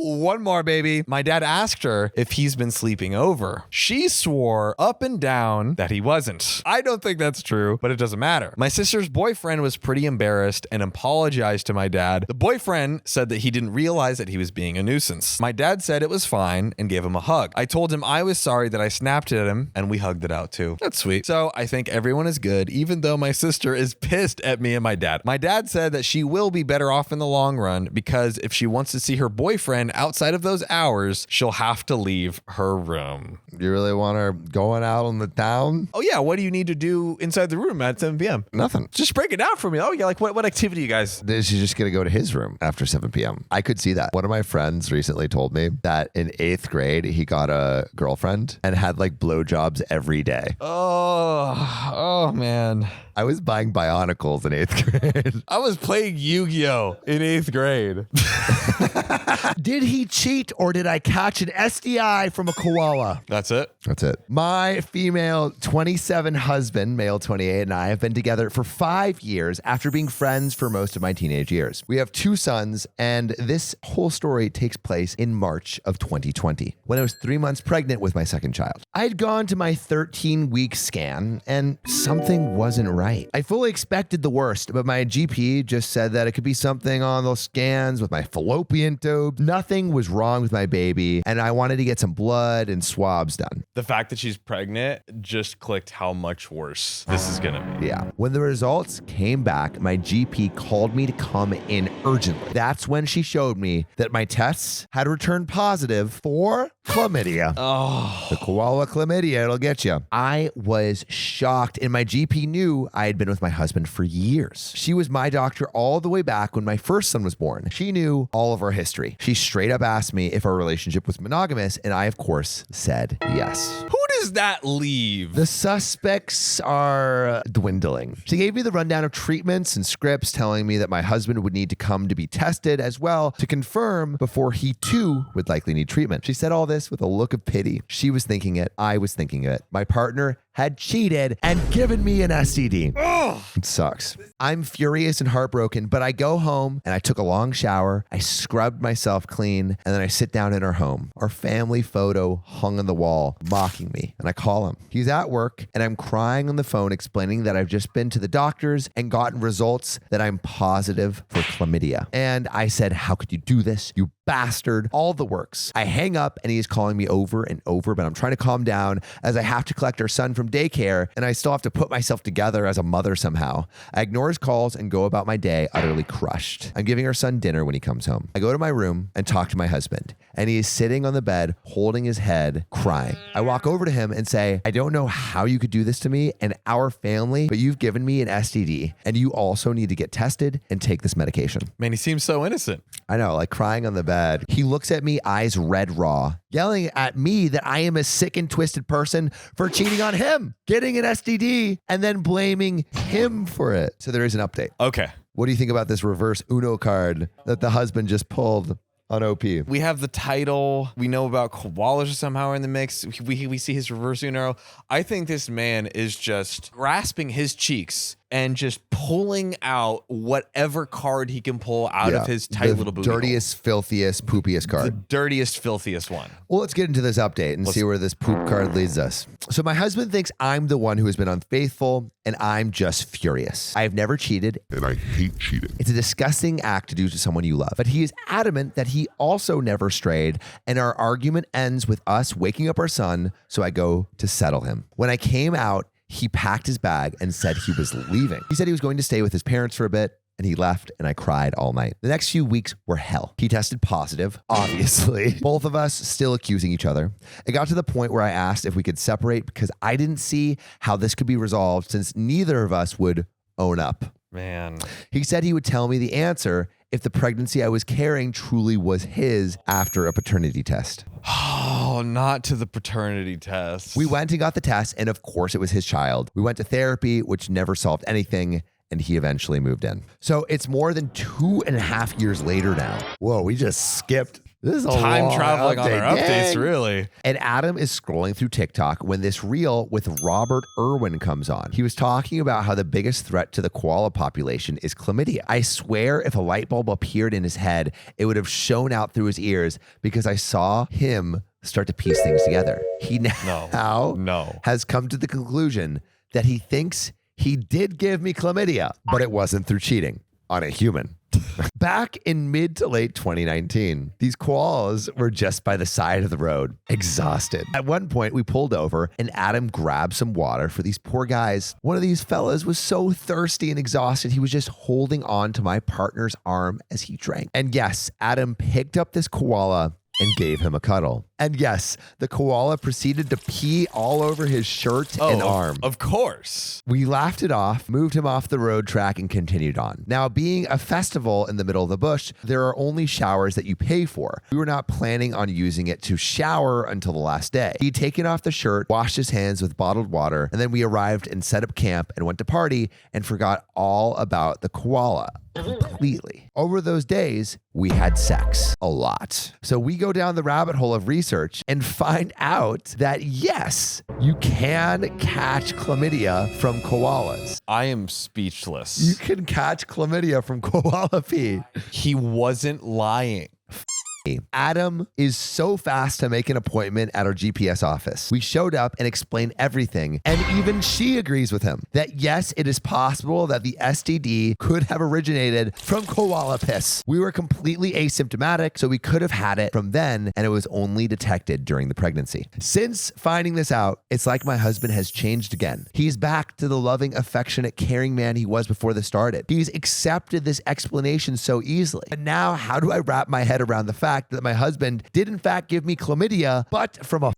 One more, baby. My dad asked her if he's been sleeping over. She swore up and down that he wasn't. I don't think that's true, but it doesn't matter. My sister's boyfriend was pretty embarrassed and apologized to my dad. The boyfriend said that he didn't realize that he was being a nuisance. My dad said it was fine and gave him a hug. I told him I was sorry that I snapped at him, and we hugged it out too. That's sweet. So I think everyone is good, even though my sister is pissed at me and my dad. My dad said that she will be better off in the long run because if she wants to see her boyfriend outside of those hours, she'll have to leave her room. You really want her going out on the town? Oh yeah, what do you need to do inside the room at 7 p.m.? Nothing. Just break it down for me. Oh yeah, like what activity you guys? She's just going to go to his room after 7 p.m. I could see that. One of my friends recently told me that in 8th grade, he got a girlfriend and had like blowjobs every day. Oh man. I was buying Bionicles in 8th grade. I was playing Yu-Gi-Oh! In 8th grade. Did he cheat or did I catch an STI from a koala? That's it? That's it. My female 27 husband, male 28, and I have been together for 5 years after being friends for most of my teenage years. We have 2 sons, and this whole story takes place in March of 2020, when I was 3 months pregnant with my second child. I had gone to my 13-week scan, and something wasn't right. I fully expected the worst, but my GP just said that it could be something on those scans with my fallopian tube. Nothing was wrong with my baby, and I wanted to get some blood and swabs done. The fact that she's pregnant just clicked how much worse this is gonna be. Yeah. When the results came back, my GP called me to come in urgently. That's when she showed me that my tests had returned positive for chlamydia. Oh. The koala chlamydia, it'll get you. I was shocked, and my GP knew I had been with my husband for years. She was my doctor all the way back when my first son was born. She knew all of our history. She straight up asked me if our relationship was monogamous, and I, of course, said yes. Who does that leave? The suspects are dwindling. She gave me the rundown of treatments and scripts, telling me that my husband would need to come to be tested as well to confirm before he too would likely need treatment. She said all this with a look of pity. She was thinking it. I was thinking it. My partner had cheated and given me an STD. Ugh. It sucks. I'm furious and heartbroken, but I go home and I took a long shower. I scrubbed myself clean, and then I sit down in our home. Our family photo hung on the wall, mocking me, and I call him. He's at work, and I'm crying on the phone, explaining that I've just been to the doctors and gotten results that I'm positive for chlamydia. And I said, how could you do this, you bastard? All the works. I hang up, and he is calling me over and over, but I'm trying to calm down as I have to collect our son from daycare, and I still have to put myself together as a mother somehow. I ignore his calls and go about my day utterly crushed. I'm giving our son dinner when he comes home. I go to my room and talk to my husband, and he is sitting on the bed holding his head, crying. I walk over to him and say, I don't know how you could do this to me and our family, but you've given me an STD, and you also need to get tested and take this medication. Man, he seems so innocent. I know, like crying on the bed. He looks at me, eyes red raw, yelling at me that I am a sick and twisted person for cheating on him, getting an STD, and then blaming him for it. So there is an update. Okay. What do you think about this reverse Uno card that the husband just pulled on OP? We have the title. We know about koalas somehow in the mix. We see his reverse Uno. I think this man is just grasping his cheeks and just pulling out whatever card he can pull out of his tight little booty dirtiest, filthiest, poopiest card. The dirtiest, filthiest one. Well, let's get into this update and see where this poop card leads us. So my husband thinks I'm the one who has been unfaithful, and I'm just furious. I've never cheated, and I hate cheating. It's a disgusting act to do to someone you love. But he is adamant that he also never strayed, and our argument ends with us waking up our son, so I go to settle him. When I came out, he packed his bag and said he was leaving. He said he was going to stay with his parents for a bit, and he left, and I cried all night. The next few weeks were hell. He tested positive, obviously. Both of us still accusing each other. It got to the point where I asked if we could separate because I didn't see how this could be resolved since neither of us would own up. Man. He said he would tell me the answer if the pregnancy I was carrying truly was his after a paternity test. Oh, not to the paternity test. We went and got the test, and of course it was his child. We went to therapy, which never solved anything, and he eventually moved in. So it's more than 2.5 years later now. Whoa, we just skipped. This is a time traveling on our updates, Dang. really. And Adam is scrolling through TikTok when this reel with Robert Irwin comes on. He was talking about how the biggest threat to the koala population is chlamydia. I swear if a light bulb appeared in his head, it would have shone out through his ears because I saw him start to piece things together. He now has come to the conclusion that he thinks he did give me chlamydia, but it wasn't through cheating on a human. Back in mid to late 2019, these koalas were just by the side of the road, exhausted. At one point, we pulled over and Adam grabbed some water for these poor guys. One of these fellas was so thirsty and exhausted, he was just holding on to my partner's arm as he drank. And yes, Adam picked up this koala and gave him a cuddle. And yes, the koala proceeded to pee all over his shirt and arm. Of course. We laughed it off, moved him off the road track, and continued on. Now, being a festival in the middle of the bush, there are only showers that you pay for. We were not planning on using it to shower until the last day. He'd taken off the shirt, washed his hands with bottled water, and then we arrived and set up camp and went to party and forgot all about the koala. Completely. Over those days, we had sex a lot. So we go down the rabbit hole of research and find out that yes, you can catch chlamydia from koalas. I am speechless. You can catch chlamydia from koala pee. He wasn't lying. Adam is so fast to make an appointment at our GPS office. We showed up and explained everything, and even she agrees with him that yes, it is possible that the STD could have originated from koala piss. We were completely asymptomatic, so we could have had it from then, and it was only detected during the pregnancy. Since finding this out, it's like my husband has changed again. He's back to the loving, affectionate, caring man he was before this started. He's accepted this explanation so easily. And now, how do I wrap my head around the fact fact that my husband did in fact give me chlamydia, but from a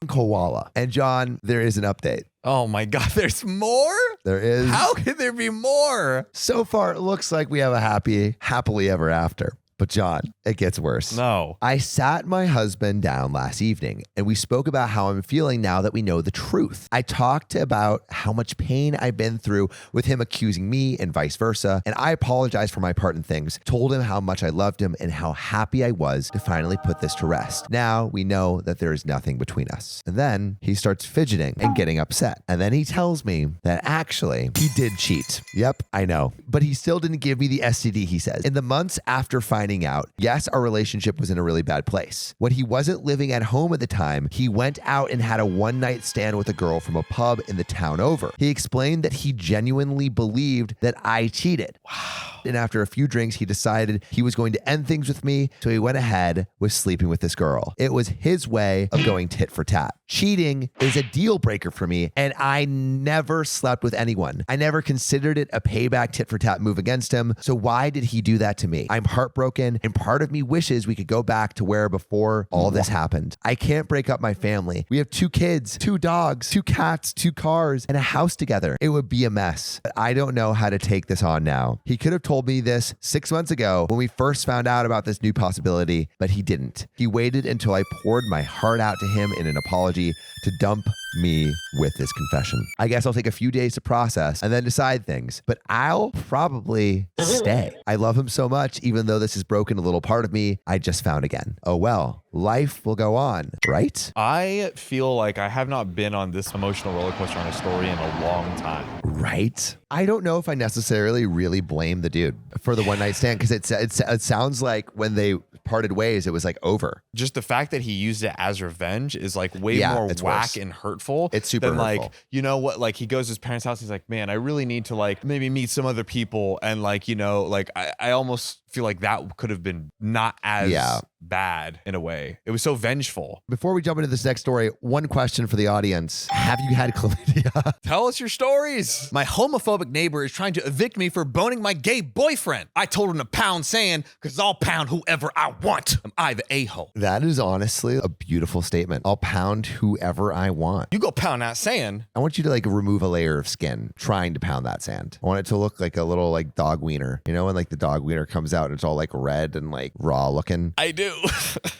koala. And John, there is an update. Oh my God, there's more? There is. How could there be more? So far, it looks like we have a happily ever after. But John, it gets worse. No. I sat my husband down last evening and we spoke about how I'm feeling now that we know the truth. I talked about how much pain I've been through with him accusing me and vice versa. And I apologized for my part in things, told him how much I loved him and how happy I was to finally put this to rest. Now we know that there is nothing between us. And then he starts fidgeting and getting upset. And then he tells me that actually he did cheat. Yep, I know. But he still didn't give me the STD, he says. In the months after finding out, yes, our relationship was in a really bad place. When he wasn't living at home at the time, he went out and had a one-night stand with a girl from a pub in the town over. He explained that he genuinely believed that I cheated. Wow. And after a few drinks, he decided he was going to end things with me, so he went ahead with sleeping with this girl. It was his way of going tit for tat. Cheating is a deal breaker for me, and I never slept with anyone. I never considered it a payback tit for tat move against him, so why did he do that to me? I'm heartbroken, and part of me wishes we could go back to where before all this happened. I can't break up my family. We have 2 kids, 2 dogs, 2 cats, 2 cars, and a house together. It would be a mess. But I don't know how to take this on now. He could have told me this 6 months ago when we first found out about this new possibility, but he didn't. He waited until I poured my heart out to him in an apology to dump me with this confession. I guess I'll take a few days to process and then decide things, but I'll probably stay. I love him so much, even though this has broken a little part of me I just found again. Oh well, life will go on, right? I feel like I have not been on this emotional roller coaster on a story in a long time. Right? I don't know if I necessarily really blame the dude for the one night stand because it sounds like when they parted ways, it was like over. Just the fact that he used it as revenge is like way more whack worse. And hurtful. It's super than hurtful. Like, you know what? Like he goes to his parents' house. He's like, man, I really need to like maybe meet some other people. And like, you know, like I almost feel like that could have been not as bad in a way. It was so vengeful. Before we jump into this next story, one question for the audience. Have you had chlamydia? Tell us your stories. My homophobic neighbor is trying to evict me for boning my gay boyfriend. I told him to pound sand because I'll pound whoever I want. Am I the a-hole? That is honestly a beautiful statement. I'll pound whoever I want. You go pound that sand. I want you to like remove a layer of skin trying to pound that sand. I want it to look like a little like dog wiener. You know when like the dog wiener comes out and it's all like red and like raw looking? I do.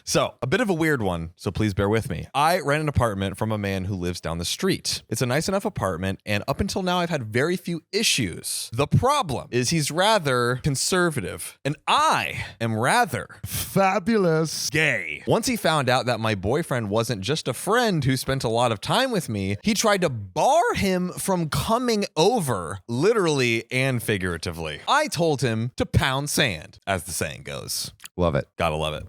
So, a bit of a weird one, so please bear with me. I rent an apartment from a man who lives down the street. It's a nice enough apartment, and up until now, I've had very few issues. The problem is he's rather conservative, and I am rather fabulous gay. Once he found out that my boyfriend wasn't just a friend who spent a lot of time with me, he tried to bar him from coming over, literally and figuratively. I told him to pound sand, as the saying goes. Love it. Gotta love it.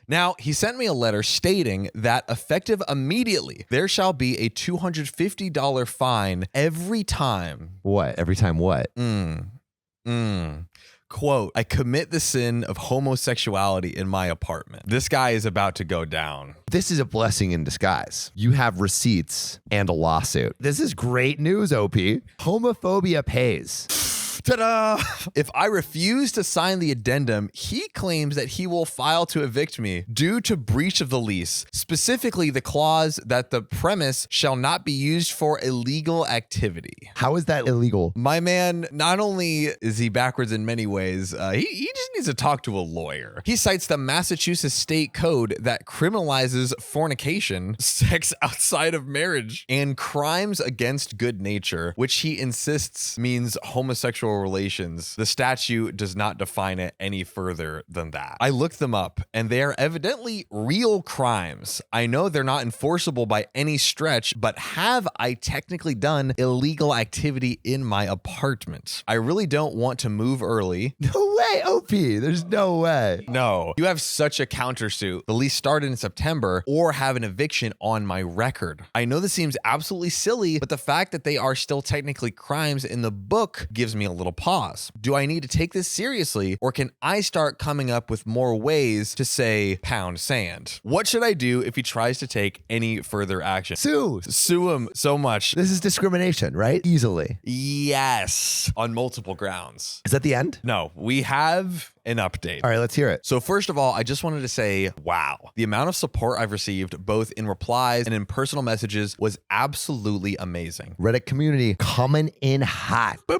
Now, he sent me a letter stating that effective immediately, there shall be a $250 fine every time. What? Every time what? Quote, I commit the sin of homosexuality in my apartment. This guy is about to go down. This is a blessing in disguise. You have receipts and a lawsuit. This is great news, OP. Homophobia pays. Ta-da! If I refuse to sign the addendum, he claims that he will file to evict me due to breach of the lease, specifically the clause that the premise shall not be used for illegal activity. How is that illegal? My man, not only is he backwards in many ways, he just needs to talk to a lawyer. He cites the Massachusetts state code that criminalizes fornication, sex outside of marriage, and crimes against good nature, which he insists means homosexual relations. The statute does not define it any further than that. I looked them up and they are evidently real crimes. I know they're not enforceable by any stretch, but have I technically done illegal activity in my apartment? I really don't want to move early. No way, OP. There's no way. No, you have such a countersuit. The lease started in September or have an eviction on my record. I know this seems absolutely silly, but the fact that they are still technically crimes in the book gives me a little little pause. Do I need to take this seriously, or can I start coming up with more ways to say pound sand? What should I do if he tries to take any further action? Sue him so much. This is discrimination, right? Easily. Yes, on multiple grounds. Is that the end? No, we have an update. All right, let's hear it. So first of all, I just wanted to say, wow, the amount of support I've received both in replies and in personal messages was absolutely amazing. Reddit community coming in hot. Boop, boop.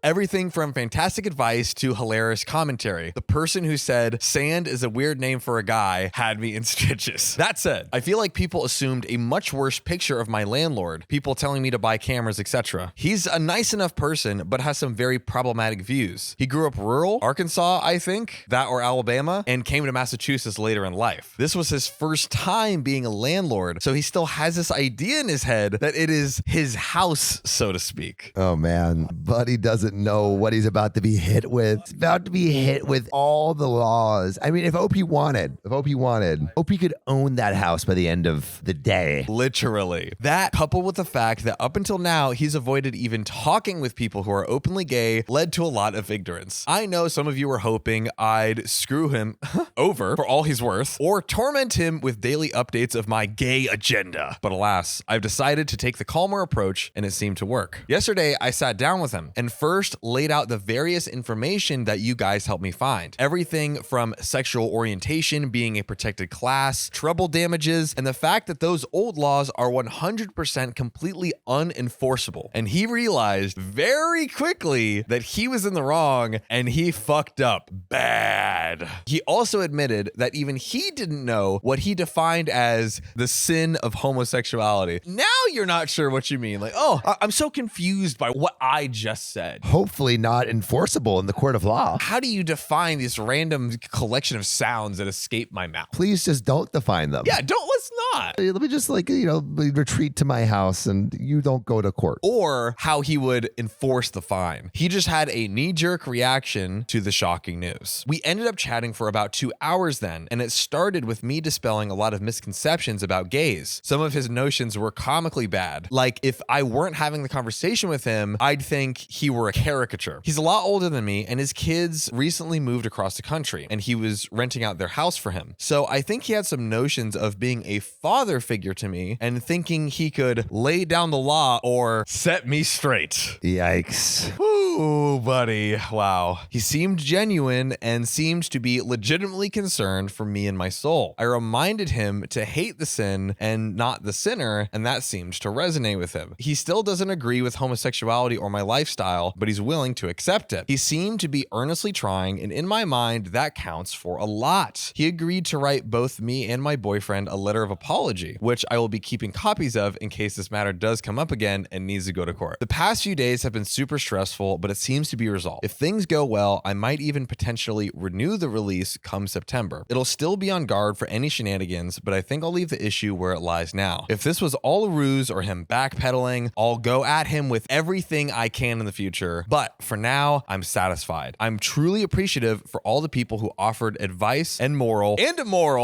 Everything from fantastic advice to hilarious commentary. The person who said sand is a weird name for a guy had me in stitches. That said, I feel like people assumed a much worse picture of my landlord, people telling me to buy cameras, etc. He's a nice enough person, but has some very problematic views. He grew up rural, Arkansas, I think, that or Alabama, and came to Massachusetts later in life. This was his first time being a landlord, so he still has this idea in his head that it is his house, so to speak. Oh man, Buddy doesn't know what he's about to be hit with. He's about to be hit with all the laws. I mean, if OP wanted, OP could own that house by the end of the day. Literally. That, coupled with the fact that up until now, he's avoided even talking with people who are openly gay, led to a lot of ignorance. I know some of you were hoping I'd screw him over for all he's worth, or torment him with daily updates of my gay agenda. But alas, I've decided to take the calmer approach, and it seemed to work. Yesterday, I sat down with him and first laid out the various information that you guys helped me find. Everything from sexual orientation being a protected class, trouble damages, and the fact that those old laws are 100% completely unenforceable. And he realized very quickly that he was in the wrong and he fucked up bad. He also admitted that even he didn't know what he defined as the sin of homosexuality. Now you're not sure what you mean. Like, oh, I'm so confused by what I just said. Hopefully not enforceable in the court of law. How do you define this random collection of sounds that escape my mouth? Please just don't define them. Yeah, let's not. Let me just retreat to my house and you don't go to court. Or how he would enforce the fine. He just had a knee-jerk reaction to the shocking news. We ended up chatting for about 2 hours then, and it started with me dispelling a lot of misconceptions about gays. Some of his notions were comically bad. Like, if I weren't having the conversation with him, I'd think he were a caricature. He's a lot older than me, and his kids recently moved across the country, and he was renting out their house for him. So I think he had some notions of being a father figure to me and thinking he could lay down the law or set me straight. Yikes. Ooh, buddy. Wow. He seemed genuine and seemed to be legitimately concerned for me and my soul. I reminded him to hate the sin and not the sinner, and that seemed to resonate with him. He still doesn't agree with homosexuality or my lifestyle, but he's willing to accept it. He seemed to be earnestly trying, and in my mind, that counts for a lot. He agreed to write both me and my boyfriend a letter of apology, which I will be keeping copies of in case this matter does come up again and needs to go to court. The past few days have been super stressful, but it seems to be resolved. If things go well, I might even potentially renew the release come September. It'll still be on guard for any shenanigans, but I think I'll leave the issue where it lies now. If this was all a ruse or him backpedaling, I'll go at him with everything I can in the future. But for now, I'm satisfied. I'm truly appreciative for all the people who offered advice and moral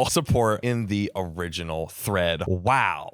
support in the original thread. Wow.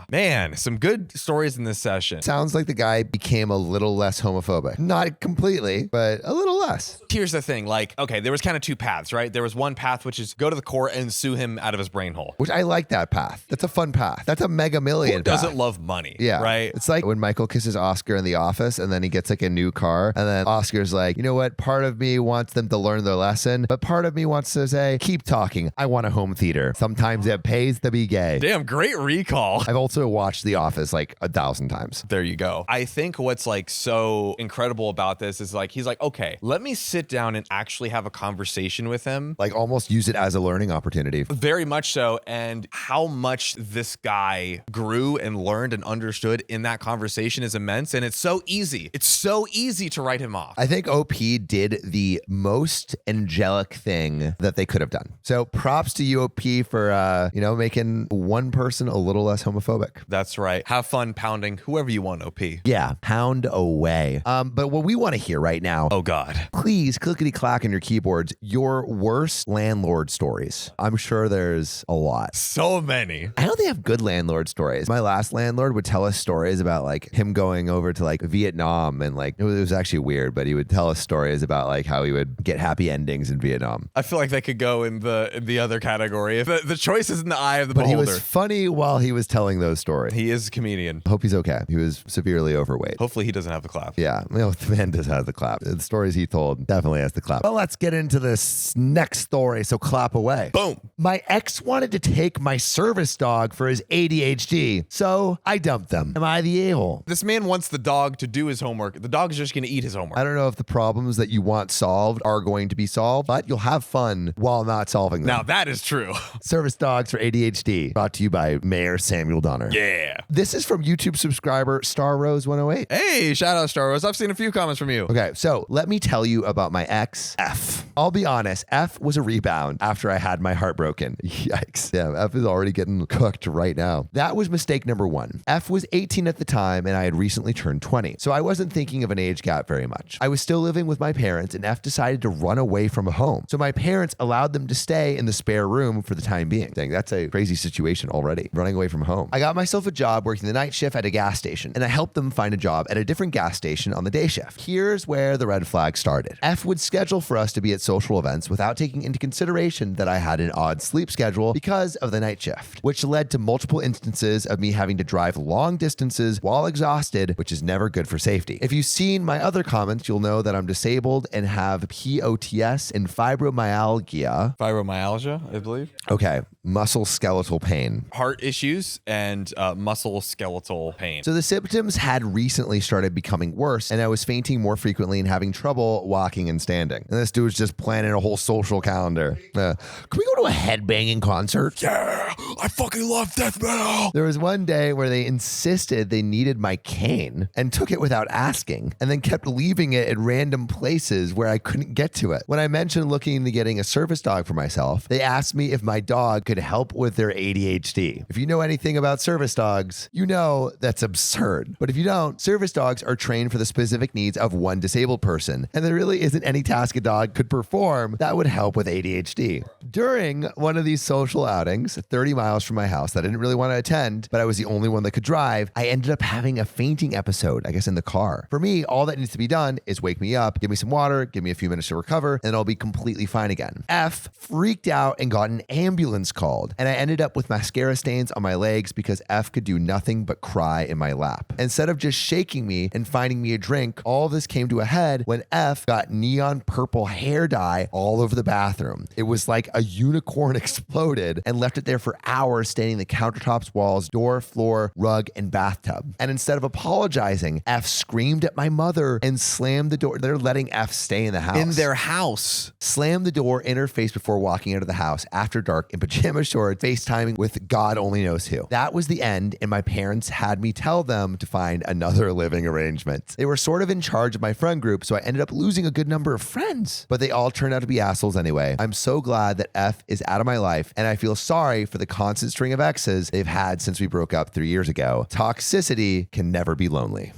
Man, some good stories in this session. Sounds like the guy became a little less homophobic. Not completely, but a little less. Here's the thing, okay, there was kind of two paths, right? There was one path, which is go to the court and sue him out of his brain hole. Which I like that path. That's a fun path. That's a mega million Who doesn't love money? Yeah. Right? It's like when Michael kisses Oscar in The Office and then he gets a new car and then Oscar's like, you know what? Part of me wants them to learn their lesson, but part of me wants to say, keep talking. I want a home theater. Sometimes it pays to be gay. Damn, great recall. I've also watched The Office 1,000 times. There you go. I think what's so incredible about this is he's like, okay, let me sit down and actually have a conversation with him. Almost use it as a learning opportunity. Very much so. And how much this guy grew and learned and understood in that conversation is immense. And it's so easy. It's so easy to write him off. I think OP did the most angelic thing that they could have done. So props to you, OP, for, making one person a little less homophobic. That's right. Have fun pounding whoever you want, OP. Yeah, pound away. But what we want to hear right now. Oh, God. God. Please clickety-clack on your keyboards your worst landlord stories. I'm sure there's a lot. So many. I know they have good landlord stories. My last landlord would tell us stories about like him going over to like Vietnam, and like it was actually weird, but he would tell us stories about like how he would get happy endings in Vietnam. I feel like they could go in the other category. If the choice is in the eye of the But beholder. he was funny while he was telling those stories. He is a comedian. Hope he's okay. He was severely overweight. Hopefully he doesn't have the clap. Yeah, the man does have the clap. The stories he told definitely has the clap. Well, let's get into this next story, so clap away. Boom. My ex wanted to take my service dog for his ADHD, so I dumped them. Am I the a-hole? This man wants the dog to do his homework. The dog's just going to eat his homework. I don't know if the problems that you want solved are going to be solved, but you'll have fun while not solving them. Now that is true. Service dogs for ADHD, brought to you by Mayor Samuel Donner. Yeah. This is from YouTube subscriber Star Rose 108. Hey, shout out Star Wars. I've seen a few comments from you. Okay, so let me tell you about my ex, F. I'll be honest, F was a rebound after I had my heart broken. Yikes. Yeah, F is already getting cooked right now. That was mistake number one. F was 18 at the time, and I had recently turned 20, so I wasn't thinking of an age gap very much. I was still living with my parents, and F decided to run away from home. So my parents allowed them to stay in the spare room for the time being. Dang, that's a crazy situation already, running away from home. I got myself a job working the night shift at a gas station, and I helped them find a job at a different gas station on the day shift. Here's where the red flag started. F would schedule for us to be at social events without taking into consideration that I had an odd sleep schedule because of the night shift, which led to multiple instances of me having to drive long distances while exhausted, which is never good for safety. If you've seen my other comments, you'll know that I'm disabled and have POTS and fibromyalgia. Fibromyalgia, I believe. Okay, muscle skeletal pain. Heart issues and muscle skeletal pain. So the symptoms had recently started becoming worse, and I was fainting more frequently and having trouble walking and standing. And this dude's just planning a whole social calendar. Can we go to a headbanging concert? Yeah, I fucking love death metal. There was one day where they insisted they needed my cane and took it without asking, and then kept leaving it at random places where I couldn't get to it. When I mentioned looking into getting a service dog for myself, they asked me if my dog could help with their ADHD. If you know anything about service dogs, you know that's absurd. But if you don't, service dogs are trained for the specific needs of one disabled person, and there really isn't any task a dog could perform that would help with ADHD. During one of these social outings, 30 miles from my house that I didn't really want to attend, but I was the only one that could drive, I ended up having a fainting episode, I guess in the car. For me, all that needs to be done is wake me up, give me some water, give me a few minutes to recover, and I'll be completely fine again. F freaked out and got an ambulance called, and I ended up with mascara stains on my legs because F could do nothing but cry in my lap. Instead of just shaking me and finding me a drink, all this came to a head when F got neon purple hair dye all over the bathroom. It was like a unicorn exploded and left it there for hours, staining the countertops, walls, door, floor, rug, and bathtub. And instead of apologizing, F screamed at my mother and slammed the door. They're letting F stay in the house. In their house. Slammed the door in her face before walking out of the house after dark in pajama shorts, FaceTiming with God only knows who. That was the end, and my parents had me tell them to find another living arrangement. They were sort of in charge of my friend group, so I ended up losing a good number of friends. But they all turned out to be assholes anyway. I'm so glad that F is out of my life, and I feel sorry for the constant string of exes they've had since we broke up 3 years ago. Toxicity can never be lonely.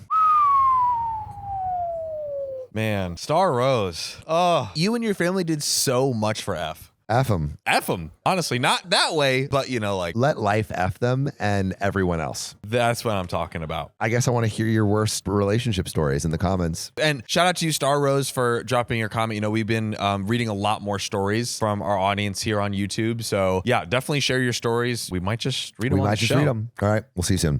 Man, Star Rose. Oh, you and your family did so much for F. F them. F them. Honestly, not that way, but you know, like, Let life F them and everyone else. that's what I'm talking about. I guess I want to hear your worst relationship stories in the comments. And shout out to you, Star Rose, for dropping your comment. You know, we've been reading a lot more stories from our audience here on YouTube. So yeah, definitely share your stories. We might just read them on the show. All right. We'll see you soon.